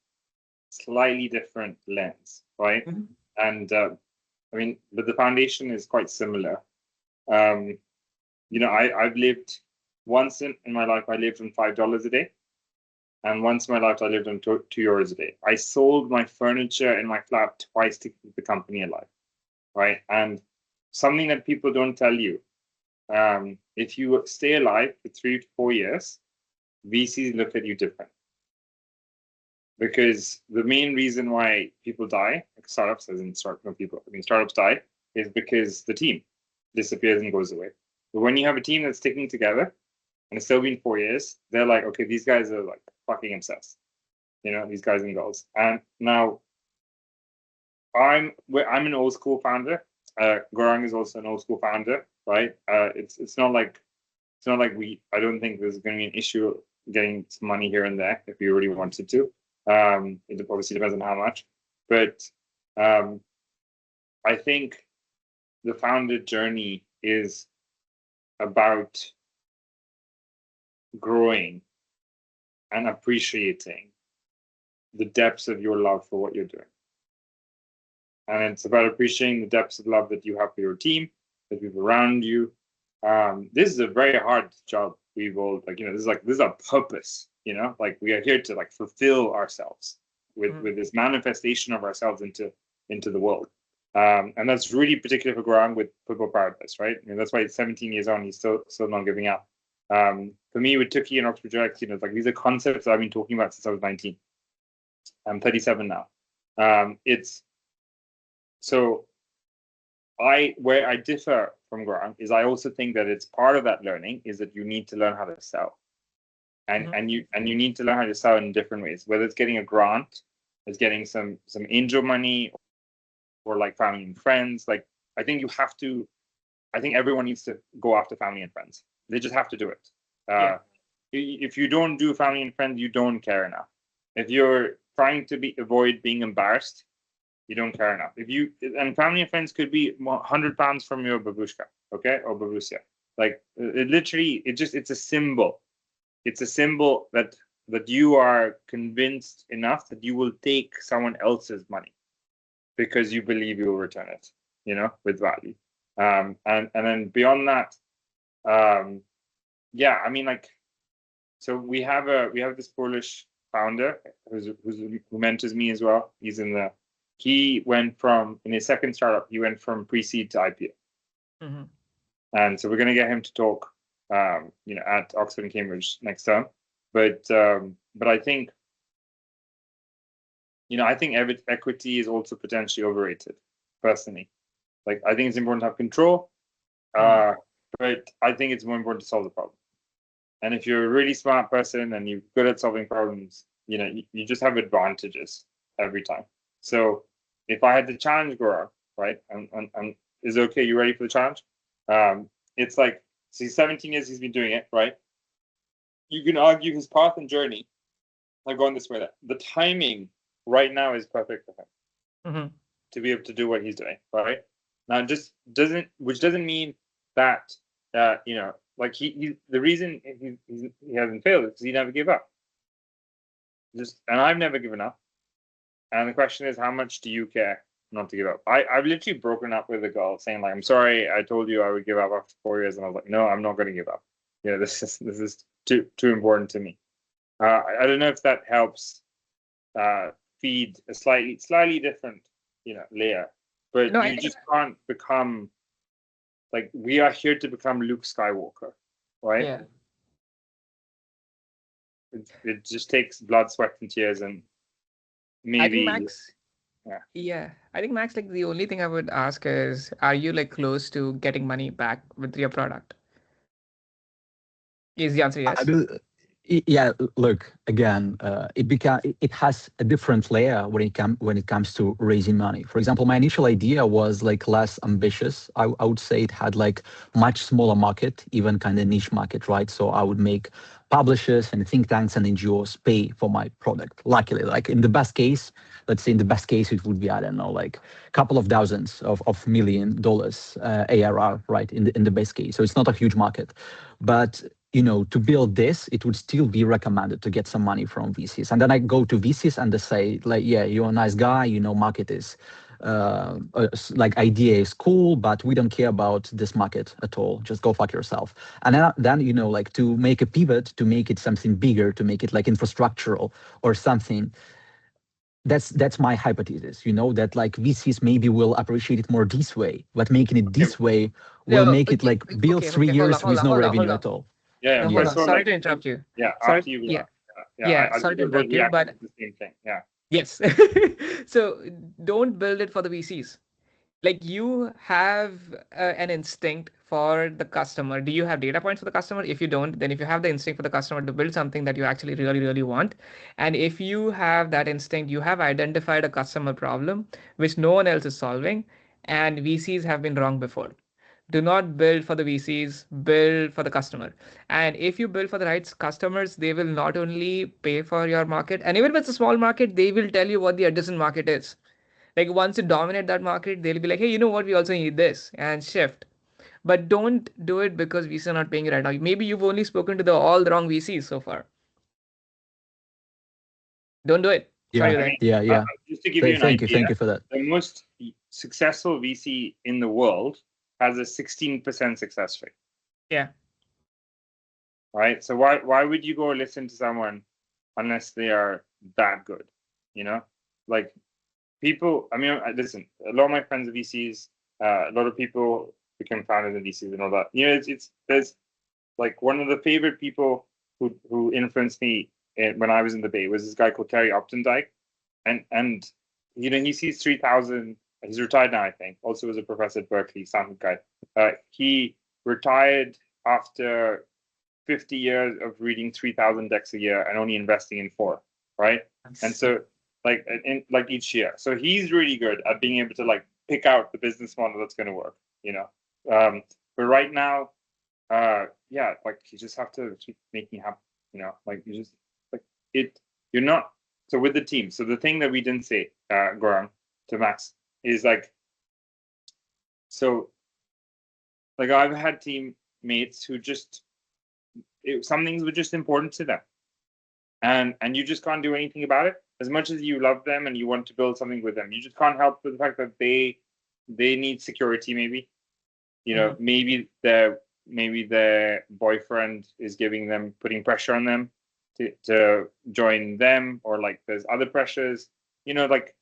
different lens, right?
Mhm.
And I mean, but the foundation is quite similar. Um, I've lived once in my life. I lived on $5 a day, and once in my life I lived on €2 a day. I sold my furniture in my flat twice to keep the company alive, right? And something that people don't tell you, if you stay alive for 3 to 4 years, VCs look at you different. Because the main reason why people die, like startups, as in startups die, is because the team disappears and goes away. But when you have a team that's sticking together and it's still been 4 years, they're like, okay, these guys are like fucking obsessed, these guys and girls. And now I'm an old school founder. Gaurang is also an old school founder, right? It's not like I don't think there's going to be an issue getting some money here and there if you really wanted to. It obviously depends on how much, but I think the founder journey is about growing and appreciating the depths of your love for what you're doing. And it's about appreciating the depths of love that you have for your team, the people around you. This is a very hard job. We've all this is our purpose, like we are here to like fulfill ourselves with this manifestation of ourselves into the world. And that's really particular for Gaurang with Football Paradise, right? I mean, that's why it's 17 years on, he's still not giving up. For me with Tuki and Oxbridge-AIx, it's like these are concepts that I've been talking about since I was 19. I'm 37 now. Where I differ from Gaurang is I also think that it's part of that learning is that you need to learn how to sell. And you need to learn how to sell in different ways, whether it's getting a grant, it's getting some angel money, or like family and friends. Like I think everyone needs to go after family and friends. They just have to do it. If you don't do family and friends, you don't care enough. If you're trying to avoid being embarrassed, you don't care enough. And family and friends could be £100 from your babushka, okay, or babusia. Like it's a symbol. It's a symbol that you are convinced enough that you will take someone else's money because you believe you will return it, with value. And then beyond that, I mean, like, so we have this Polish founder, who mentors me as well. He went from, in his second startup, he went from pre-seed to IPO.
Mm-hmm.
And so we're going to get him to talk, at Oxford and Cambridge next term. But I think, I think equity is also potentially overrated, personally. Like, I think it's important to have control, but I think it's more important to solve the problem. And if you're a really smart person and you're good at solving problems, you just have advantages every time. So if I had to challenge Gaurang, right, and is it okay? You ready for the challenge? It's like, see, 17 years he's been doing it, right? You can argue his path and journey, like going this way, that the timing right now is perfect for him to be able to do what he's doing, right? Now, which doesn't mean that, like the reason he hasn't failed is because he never gave up. And I've never given up. And the question is, how much do you care not to give up? I've literally broken up with a girl saying, like, I'm sorry, I told you I would give up after 4 years, and I was like, no, I'm not going to give up. This is too important to me. I don't know if that helps feed a slightly different layer, but
No,
you just can't become, like, we are here to become Luke Skywalker, right?
Yeah.
It just takes blood, sweat, and tears, and maybe.
I think Max. Yeah. I think Max, like, the only thing I would ask is, are you like close to getting money back with your product? Is the answer yes?
Yeah, look, again, it has a different layer when it comes to raising money. For example, my initial idea was like less ambitious. I would say it had like much smaller market, even kind of niche market, right? So I would make publishers and think tanks and NGOs pay for my product. Luckily, like in the best case, let's say in the best case, it would be, I don't know, like a couple of thousands of $1 million ARR, right? In the best case. So it's not a huge market, but to build this, it would still be recommended to get some money from VCs. And then I go to VCs and they say, like, yeah, you're a nice guy, market is, like, idea is cool, but we don't care about this market at all. Just go fuck yourself. And then like, to make a pivot, to make it something bigger, to make it like infrastructural or something, that's my hypothesis, that like VCs maybe will appreciate it more this way, but making it this way will make it like build 3 years with no revenue at all.
Yeah,
No, hold on. Sorry to interrupt you.
Yeah,
Sorry,
after you.
Yeah. Sorry to interrupt you, but
the same thing. Yeah.
Yes. So don't build it for the VCs. Like, you have an instinct for the customer. Do you have data points for the customer? If you don't, then if you have the instinct for the customer to build something that you actually really, really want, and if you have that instinct, you have identified a customer problem which no one else is solving, and VCs have been wrong before. Do not build for the VCs, build for the customer. And if you build for the right customers, they will not only pay for your market, and even if it's a small market, they will tell you what the adjacent market is. Like, once you dominate that market, they'll be like, hey, you know what, we also need this, and shift. But don't do it because VCs are not paying you right now. Maybe you've only spoken to all the wrong VCs so far. Don't do it. Sorry,
Yeah.
Just to give you an idea,
thank you for that.
The most successful VC in the world has a 16% success rate.
Yeah.
Right. So why would you go listen to someone unless they are that good? Like, people. I mean, listen. A lot of my friends are VCs. A lot of people become founders in VCs and all that. There's like, one of the favorite people who influenced me when I was in the Bay was this guy called Terry Optendike, and he sees 3,000. He's retired now, I think. Also was a professor at Berkeley, Stanford guy. He retired after 50 years of reading 3,000 decks a year and only investing in 4, right? And so, like, each year. So he's really good at being able to like pick out the business model that's going to work, But right now, like, you just have to keep making happen, like, you just like it. You're not. So with the team. So the thing that we didn't say, Gaurang, to Max, is like, so, like, I've had teammates who just, some things were just important to them, and you just can't do anything about it. As much as you love them and you want to build something with them, you just can't help with the fact that they need security. Maybe, maybe their boyfriend is putting pressure on them. to join them, or like there's other pressures, like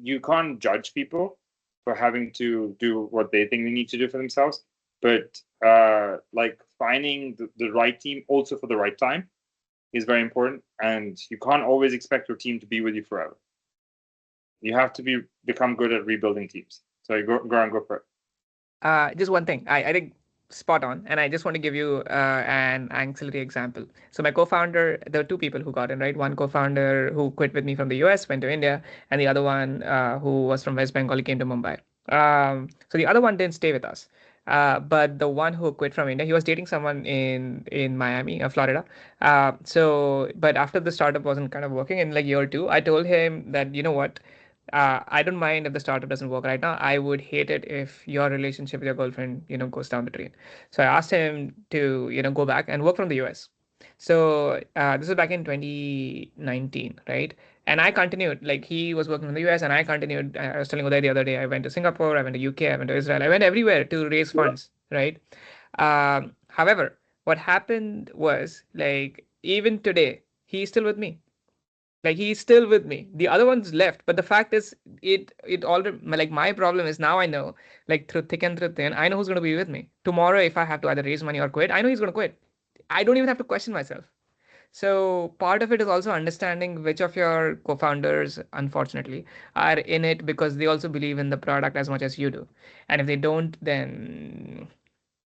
you can't judge people for having to do what they think they need to do for themselves, but like finding the right team also for the right time is very important, and you can't always expect your team to be with you forever. You have to become good at rebuilding teams. So go for it.
Just one thing. I think spot on. And I just want to give you an ancillary example. So my co-founder, there were two people who got in, right? One co-founder who quit with me from the US, went to India, and the other one who was from West Bengal, he came to Mumbai. So the other one didn't stay with us. But the one who quit from India, he was dating someone in Miami, Florida. But after the startup wasn't kind of working in like year two, I told him that, you know what, I don't mind if the startup doesn't work right now. I would hate it if your relationship with your girlfriend, goes down the drain. So I asked him to, go back and work from the US. So this was back in 2019, right? And I continued, like he was working in the US and I continued. I was telling Uday the other day, I went to Singapore, I went to UK, I went to Israel, I went everywhere to raise funds, right? However, what happened was like, even today, he's still with me. Like he's still with me. The other one's left, but the fact is, it already, like my problem is now I know, like through thick and through thin, I know who's going to be with me tomorrow. If I have to either raise money or quit, I know he's going to quit. I don't even have to question myself. So part of it is also understanding which of your co-founders, unfortunately, are in it because they also believe in the product as much as you do, and if they don't, then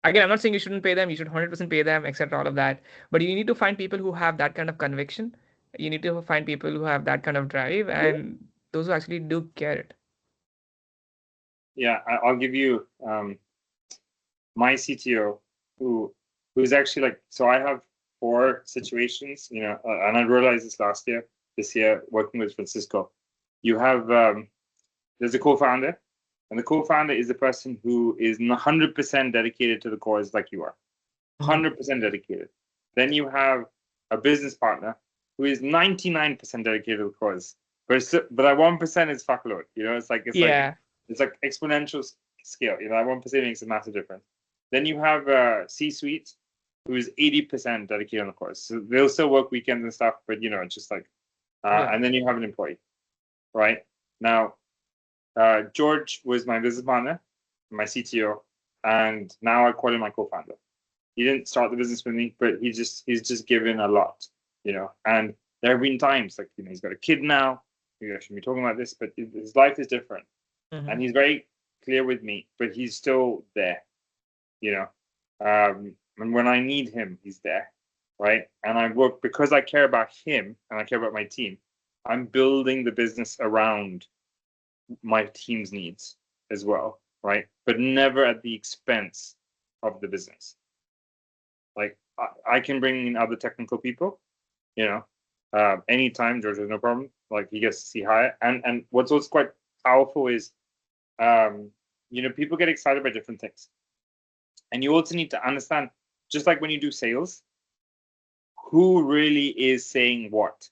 again, I'm not saying you shouldn't pay them, you should 100% pay them, etc., all of that, but you need to find people who have that kind of conviction. You need to find people who have that kind of drive, and those who actually do care it.
Yeah, I'll give you my CTO, who's actually like, so I have 4 situations, and I realized this year working with Francisco. You have there's a co-founder, and the co-founder is the person who is 100% dedicated to the cause, like you are, 100% dedicated. Then you have a business partner who is 99% dedicated to the cause, but that 1% is fuckload. It's like exponential scale. That 1% makes a massive difference. Then you have a C-suite who is 80% dedicated on the cause. So they'll still work weekends and stuff, but it's just like, and then you have an employee, right? Now, George was my business partner, my CTO, and now I call him my co-founder. He didn't start the business with me, but he's just given a lot, And there have been times like he's got a kid now. Maybe I shouldn't be talking about this, but his life is different, and he's very clear with me. But he's still there, And when I need him, he's there, right? And I work because I care about him and I care about my team. I'm building the business around my team's needs as well, right? But never at the expense of the business. Like I can bring in other technical people, anytime. George has no problem. Like he gets to see higher. And what's also quite powerful is, people get excited by different things, and you also need to understand, just like when you do sales, who really is saying what.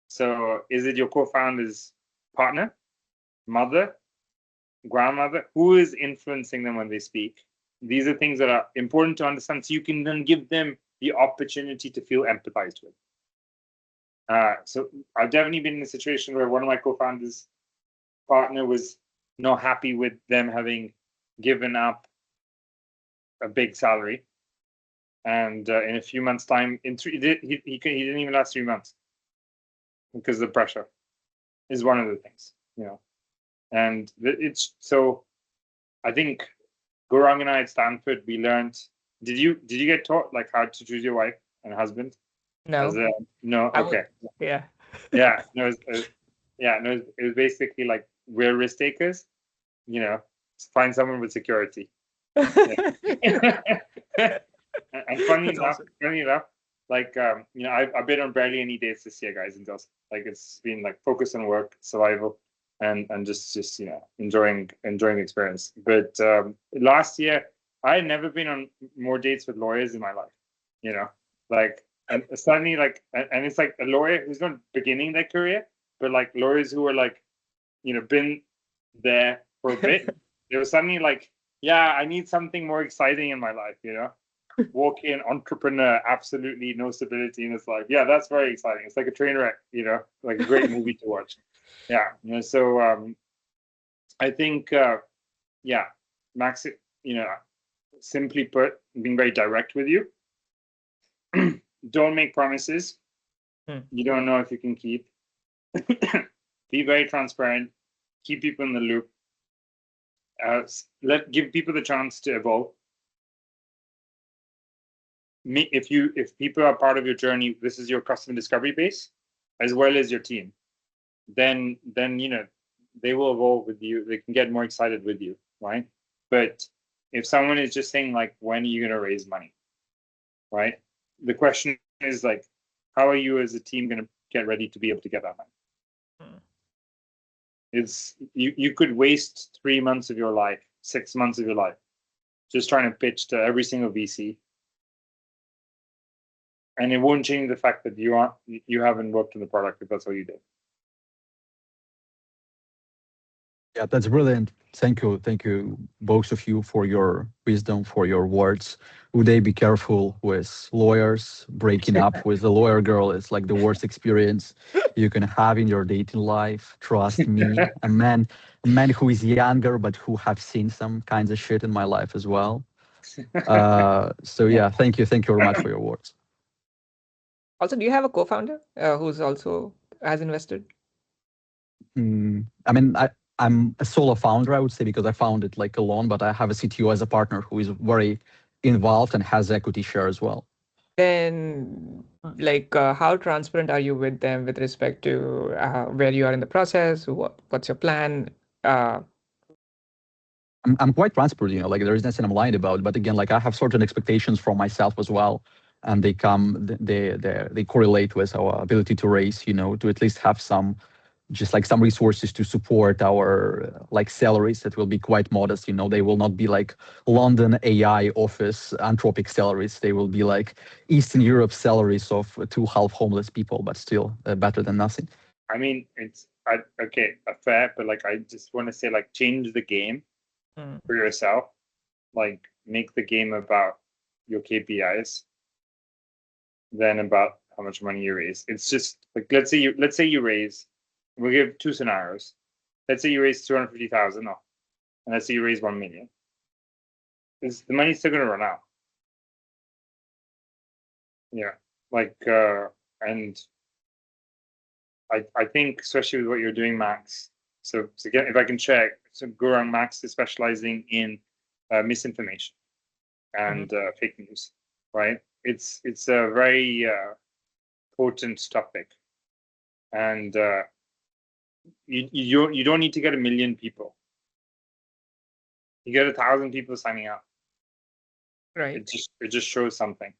So is it your co-founder's partner, mother, grandmother? Who is influencing them when they speak? These are things that are important to understand, so you can then give them the opportunity to feel empathized with. So I've definitely been in a situation where one of my co-founders' partner was not happy with them having given up a big salary, and in a few months' time, he didn't even last 3 months because the pressure is one of the things, And it's so. I think Gaurang and I at Stanford, we learned. Did you get taught like how to choose your wife and husband?
No.
No. Okay.
Yeah.
Yeah. No. It was basically like, we're risk takers. Find someone with security. And funny enough, like I've been on barely any dates this year, guys, and just like it's been like focused on work, survival, and just enjoying the experience. But last year I had never been on more dates with lawyers in my life. Like, and suddenly and it's like a lawyer who's not beginning their career, but like lawyers who are like been there for a bit. They were suddenly like, yeah, I need something more exciting in my life. walk in, entrepreneur, absolutely no stability in his life. Yeah, that's very exciting. It's like a train wreck, like a great movie to watch. Yeah, so I think, Max, simply put, being very direct with you. Don't make promises you don't know if you can keep. Be very transparent. Keep people in the loop. Give people the chance to evolve. If people are part of your journey, this is your customer discovery base, as well as your team. Then they will evolve with you. They can get more excited with you, right? But if someone is just saying like, when are you going to raise money, right? The question is like, how are you as a team going to get ready to be able to get that money? It's you could waste 3 months of your life, 6 months of your life, just trying to pitch to every single VC, and it won't change the fact that you haven't worked on the product if that's all you did.
Yeah, that's brilliant. Thank you, both of you, for your wisdom, for your words. Uday, be careful with lawyers. Breaking up with a lawyer girl is like the worst experience you can have in your dating life. Trust me, a man who is younger but who have seen some kinds of shit in my life as well. So yeah, thank you very much for your words.
Also, do you have a co-founder who's also has invested?
I mean, I'm a solo founder, I would say, because I founded like alone, but I have a CTO as a partner who is very involved and has equity share as well.
Then, like, how transparent are you with them with respect to where you are in the process? What's your plan?
I'm quite transparent, like there is nothing I'm lying about. But again, like I have certain expectations from myself as well, and they correlate with our ability to raise, to at least have some resources to support our like salaries that will be quite modest. They will not be like London AI office Anthropic salaries. They will be like Eastern Europe salaries of 2 half homeless people, but still better than nothing.
I mean, it's fair, but like I just want to say, like, change the game for yourself. Like, make the game about your KPIs than about how much money you raise. It's just like, let's say you raise. We'll give 2 scenarios. Let's say you raise 250,000, and let's say you raise 1 million. The money's still going to run out. Yeah, like, and I think, especially with what you're doing, Max. So again, if I can check, so Gaurang Max is specializing in misinformation and fake news, right? It's a very potent topic, and you don't need to get 1 million people. You get 1,000 people signing up.
Right.
It just shows something.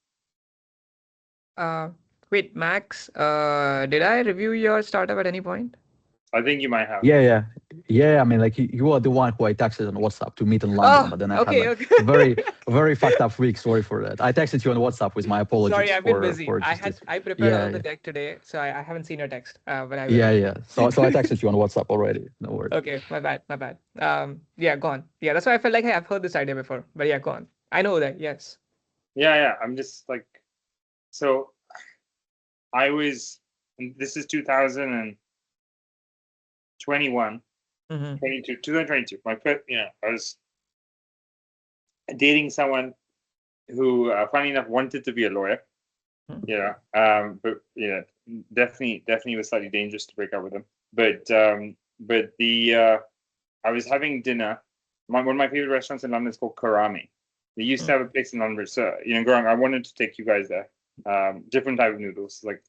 Wait, Max, did I review your startup at any point?
I think you might have.
Yeah. I mean, like you are the one who I texted on WhatsApp to meet in London, but then I had like a very fucked up week. Sorry for that. I texted you on WhatsApp with my apologies.
Sorry, I've been busy. I prepared all the deck today, so I haven't seen your text. But I will.
Yeah. So I texted you on WhatsApp already. No worries.
Okay, my bad. Yeah, go on. Yeah, that's why I felt like, hey, I've heard this idea before. But yeah, go on. I know that. Yes.
Yeah. I'm just like, so I was. This is 2021, 2022. My first, I was dating someone who, funny enough, wanted to be a lawyer. But definitely was slightly dangerous to break up with him. But I was having dinner. One of my favorite restaurants in London is called Karami. They used to have a place in London. So Gaurang, I wanted to take you guys there. Different type of noodles, like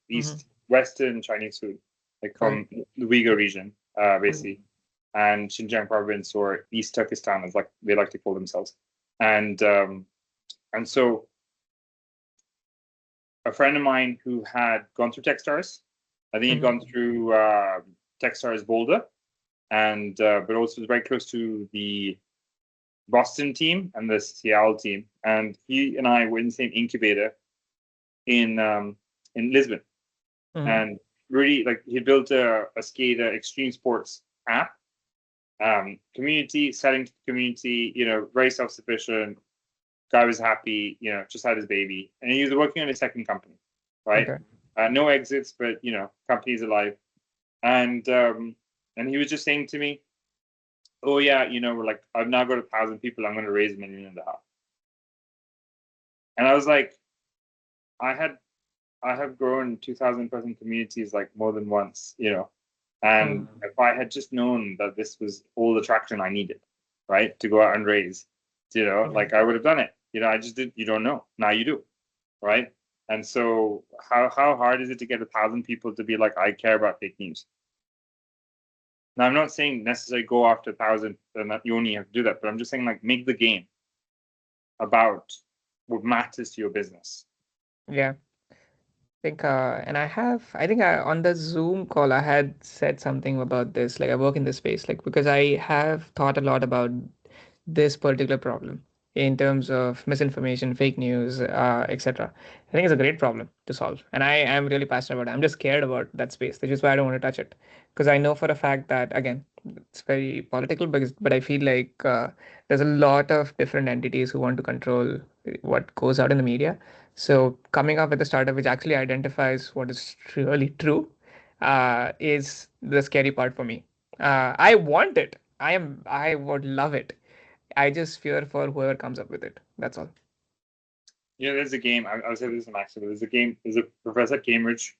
Western Chinese food, like from the Uyghur region, basically, and Xinjiang province, or East Turkestan, as like they like to call themselves. And so a friend of mine who had gone through Techstars, I think he'd gone through Techstars Boulder, and but also was very close to the Boston team and the Seattle team, and he and I were in the same incubator in Lisbon, and really, like, he built a skater extreme sports app, community, selling to the community, very self-sufficient, Guy was happy, just had his baby, and he was working on his second company, right?
Okay.
No exits, but company's alive, and he was just saying to me, "Oh yeah, we're like, I've now got 1,000 people. I'm going to raise 1.5 million." And I was like, I have grown 2,000-person communities like more than once, and if I had just known that this was all the traction I needed, right, to go out and raise, like I would have done it. I just did. You don't know. Now you do, right? And so how hard is it to get 1,000 people to be like, I care about fake news? Now, I'm not saying necessarily go after 1,000 and that you only have to do that, but I'm just saying, like, make the game about what matters to your business.
Yeah. I think on the Zoom call, I had said something about this. Like, I work in this space, like, because I have thought a lot about this particular problem in terms of misinformation, fake news, etc. I think it's a great problem to solve, and I am really passionate about it. I'm just scared about that space, which is why I don't want to touch it, because I know for a fact that, again, it's very political, but I feel like there's a lot of different entities who want to control what goes out in the media. So coming up with a startup which actually identifies what is really true is the scary part for me. I want it. I would love it. I just fear for whoever comes up with it. That's all.
There's a game. I'll say this in Maxwell. There's a professor at Cambridge,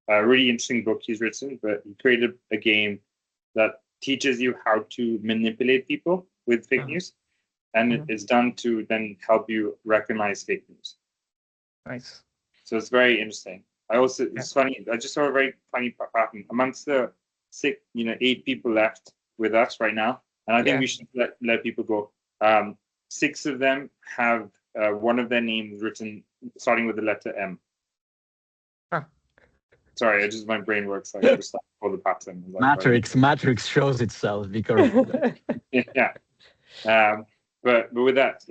a really interesting book he's written, but he created a game that teaches you how to manipulate people with fake news, and it's done to then help you recognize fake news.
Nice.
So it's very interesting. It's funny. I just saw a very funny pattern amongst the 8 people left with us right now, and I think we should let people go. 6 of them have one of their names written starting with the letter M. Sorry, my brain works like just like all the pattern.
Like, Matrix shows itself. Be careful.
Yeah. But with that,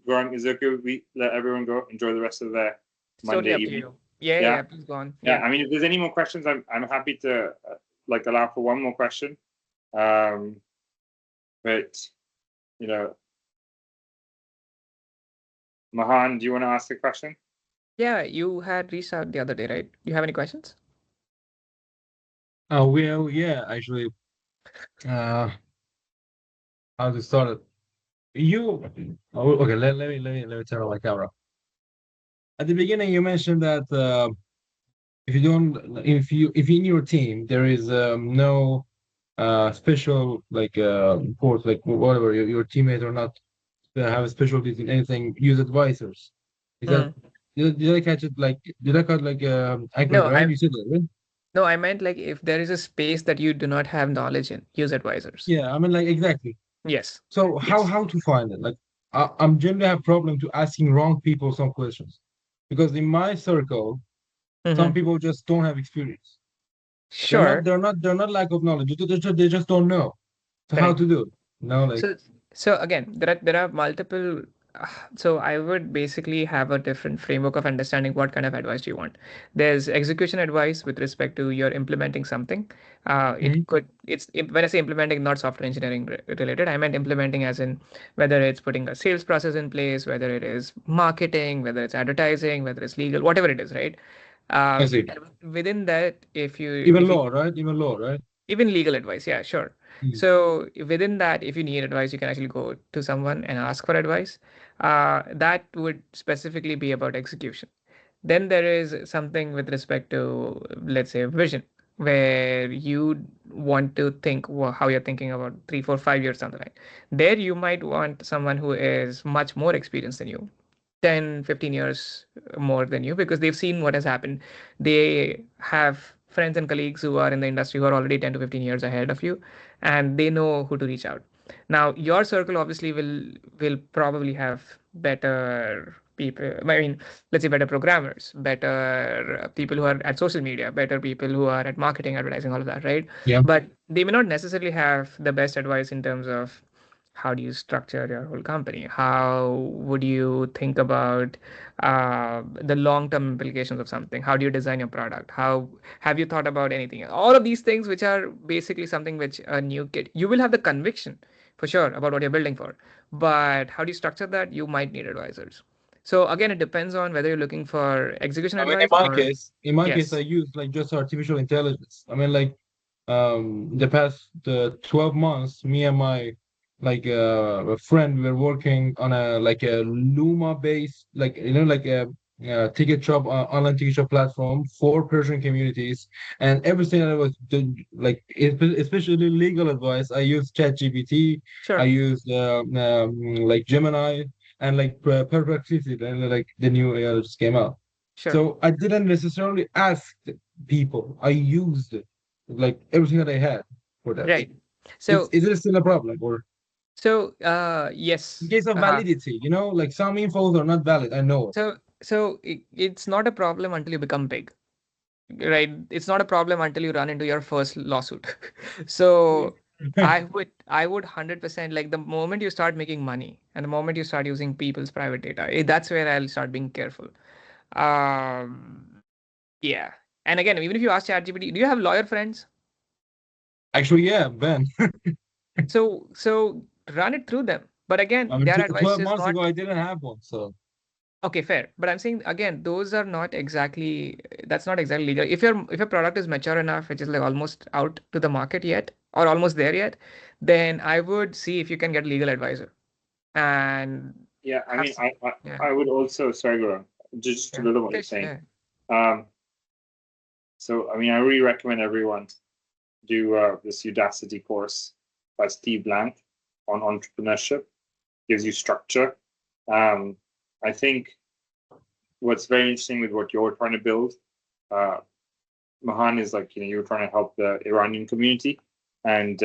Gaurang, is it okay if we let everyone go? Enjoy the rest of their Monday evening.
Yeah, please go on.
Yeah, I mean, if there's any more questions, I'm happy to allow for one more question. But Mahan, do you want to ask a question?
Yeah, you had reached out the other day, right? You have any questions?
Oh, well, yeah, actually, how to start it? Okay, let me turn on my camera. At the beginning, you mentioned that if in your team there is no special course, like whatever your teammate or not have specialties in anything, use advisors. Is that did I catch it? Did I catch accurate?
No,
right? You said that, right?
No, I meant like if there is a space that you do not have knowledge in, use advisors.
Yeah, I mean exactly.
Yes.
So how to find it? Like I'm generally have problem to asking wrong people some questions, because in my circle, some people just don't have experience.
Sure.
They're not lack of knowledge. They just don't know how to do it.
So again, there are multiple. So I would basically have a different framework of understanding what kind of advice do you want. There's execution advice with respect to you're implementing something. When I say implementing, not software engineering related. I meant implementing as in whether it's putting a sales process in place, whether it is marketing, whether it's advertising, whether it's legal, whatever it is, right?
I see.
Within that,
Even law, right?
Even legal advice, yeah, sure. So within that, if you need advice, you can actually go to someone and ask for advice. That would specifically be about execution. Then there is something with respect to, let's say, vision, where you want to think how you're thinking about 3, 4, 5 years down the line. There you might want someone who is much more experienced than you, 10, 15 years more than you, because they've seen what has happened. They have friends and colleagues who are in the industry who are already 10 to 15 years ahead of you, and they know who to reach out. Now, your circle obviously will probably have better people. I mean, let's say better programmers, better people who are at social media, better people who are at marketing, advertising, all of that, right?
Yeah.
But they may not necessarily have the best advice in terms of how do you structure your whole company? How would you think about the long-term implications of something? How do you design your product? How have you thought about anything? All of these things, which are basically something which a new kid, you will have the conviction, for sure about what you're building for. But how do you structure that? You might need advisors. So again, it depends on whether you're looking for execution
I mean,
advice or
in my case, I
yes,
use like just artificial intelligence. I mean, like the past 12 months, me and my a friend, we were working on a Luma based ticket shop, online ticket shop platform for Persian communities, and everything that I was doing, especially legal advice, I used ChatGPT, I
sure,
used like Gemini, and like Perplexity, and like the new AI that just came out.
sure.
So I didn't necessarily ask people. I used like everything that I had for that.
Right. So
Is it still a problem? Or in
yes.
case of validity, like some infos are not valid. I know it.
It's not a problem until you become big, right? It's not a problem until you run into your first lawsuit. So I would 100% like the moment you start making money and the moment you start using people's private data, that's where I'll start being careful. Um, yeah. And again, even if you ask ChatGPT, do you have lawyer friends?
Actually, yeah, Ben.
So run it through them. But again,
I mean,
their advice
12
is
months
not
ago, I didn't have one. So
okay, fair. But I'm saying again, those are not exactly that's not exactly legal. If your product is mature enough, which is like almost out to the market yet or almost there yet, then I would see if you can get legal advisor and
Yeah, I
have
mean,
some, yeah,
I would also, sorry, Gaurang, just to
yeah,
build on what you're
please,
saying.
yeah,
So, I mean, I really recommend everyone do this Udacity course by Steve Blank on entrepreneurship. Gives you structure. I think what's very interesting with what you're trying to build, uh, Mahan, is like, you're trying to help the Iranian community. And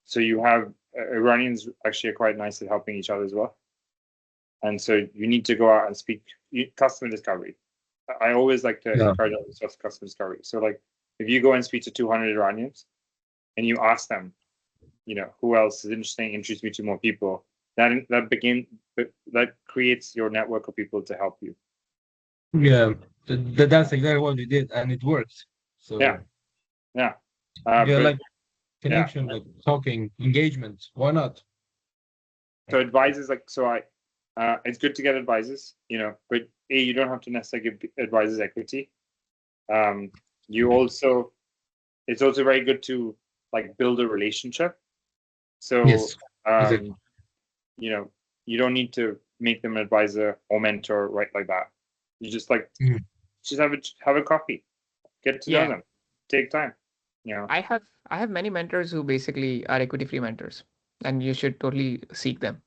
so you have Iranians actually are quite nice at helping each other as well. And so you need to go out and speak customer discovery. I always like to encourage others to customer discovery. So like if you go and speak to 200 Iranians and you ask them, who else is interesting, introduce me to more people, that creates your network of people to help you.
yeah, that's exactly what we did, and it worked. So
Yeah.
yeah,
But
like
yeah,
connection, like talking, engagement. Why not?
so advisors, like, it's good to get advisors, but you don't have to necessarily give advisors equity. It's also very good to like build a relationship. So
Yes, exactly.
you don't need to make them advisor or mentor right like that. You just just have a coffee, get to know
yeah.
them, take time.
I have many mentors who basically are equity free mentors, and you should totally seek them.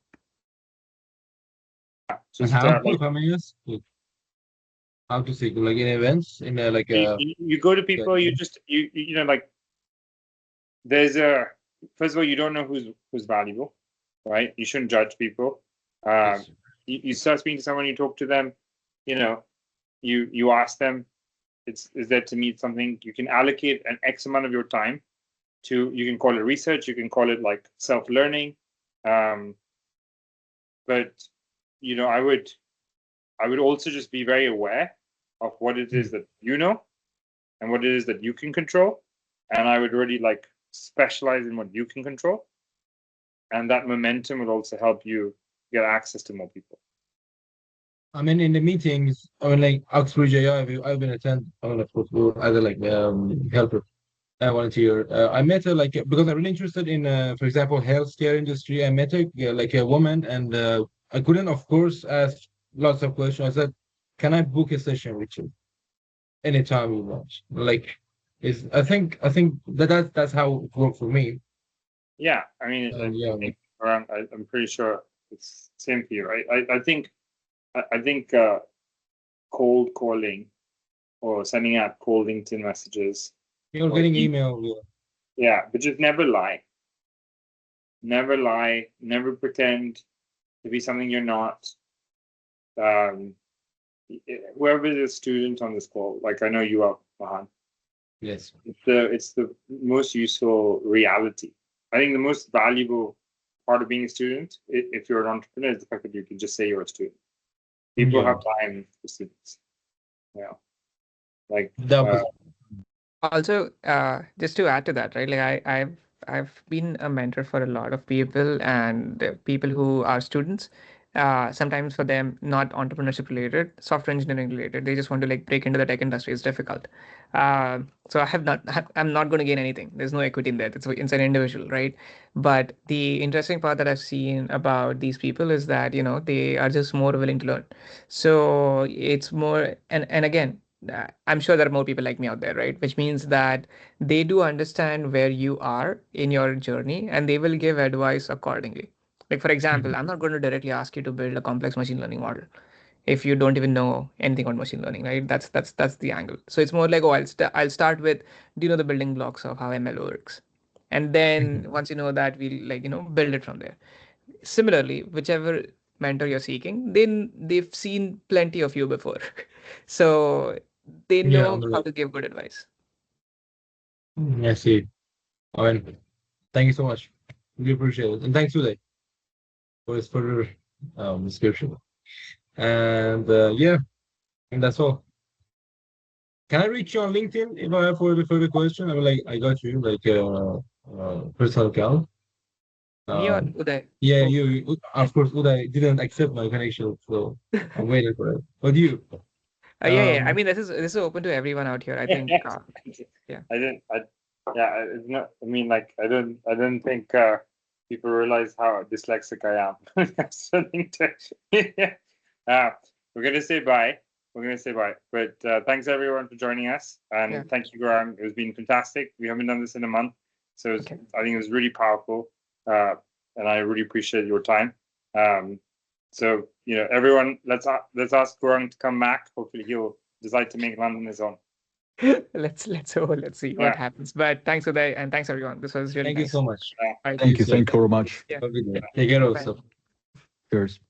And
Just
how?
like
If I may ask, like, how to say, like in events, in like
you go to people, you just like there's first of all, you don't know who's valuable, right? You shouldn't judge people.
yes.
You start speaking to someone, you talk to them, you ask them, is there to meet something. You can allocate an X amount of your time to, you can call it research, you can call it like self-learning. But I would also just be very aware of what it is that you know and what it is that you can control. And I would really like specialize in what you can control. And that momentum will also help you get access to more people.
I mean, in the meetings, I mean, like Oxbridge-AI, I've been attend, I mean, of course, as a helper, volunteer. I met her because I'm really interested in, for example, healthcare industry. I met her like a woman, and I couldn't, of course, ask lots of questions. I said, "Can I book a session with you anytime you want?" Like, I think that's how it worked for me.
Yeah, I mean,
And
I
yeah,
think around, I'm pretty sure it's same for you, right? I think cold calling or sending out cold LinkedIn messages,
you're
or
getting email.
yeah, but just never lie. Never lie. Never pretend to be something you're not. Um, Whoever is a student on this call, like I know you are, Mahan,
Yes.
it's the most useful reality. I think the most valuable part of being a student, if you're an entrepreneur, is the fact that you can just say you're a student. People
Yeah.
have time for students. Yeah, like
That was
Also, just to add to that, right? Like I've I've been a mentor for a lot of people, and people who are students. Sometimes for them, not entrepreneurship related, software engineering related. They just want to like break into the tech industry. It's difficult. So I have not. I'm not going to gain anything. There's no equity in that. It's an individual, right? But the interesting part that I've seen about these people is that they are just more willing to learn. So it's more, and again, I'm sure there are more people like me out there, right? Which means that they do understand where you are in your journey and they will give advice accordingly. Like, for example, I'm not going to directly ask you to build a complex machine learning model if you don't even know anything on machine learning, right? That's the angle. So it's more like, oh, I'll start with, do you know the building blocks of how ML works? And then once you know that, we'll like build it from there. Similarly, whichever mentor you're seeking, then they've seen plenty of you before, so they
Yeah,
know how to give good advice.
I see. I mean, thank you so much. We appreciate it. And thanks, Uday, for this further description. And yeah, and that's all. Can I reach you on LinkedIn if I have further question? I mean, like, I got you, like, personal account.
Me or
Um,
Uday?
yeah, of course, Uday didn't accept my connection, so I'm waiting for it. But you,
Yeah. I
um,
mean, this is open to everyone out here. I think. Yeah.
I didn't. Yeah, it's not. I mean, like, I don't think people realize how dyslexic I am. That's something to. Yeah. We're gonna say bye. We're gonna say bye. But thanks everyone for joining us, and
Yeah.
thank you, Gaurang. It's been fantastic. We haven't done this in a month, so
Okay.
I think it was really powerful, and I really appreciate your time. So everyone, let's ask Gaurang to come back. Hopefully, he'll decide to make London his own.
Let's see what
Yeah.
happens. But thanks, Uday, and thanks everyone. This was really
thank you
nice.
so much.
All right.
Thank you.
So,
Thank you very much.
Yeah.
have a good day. Take care of
Bye.
yourself.
Cheers.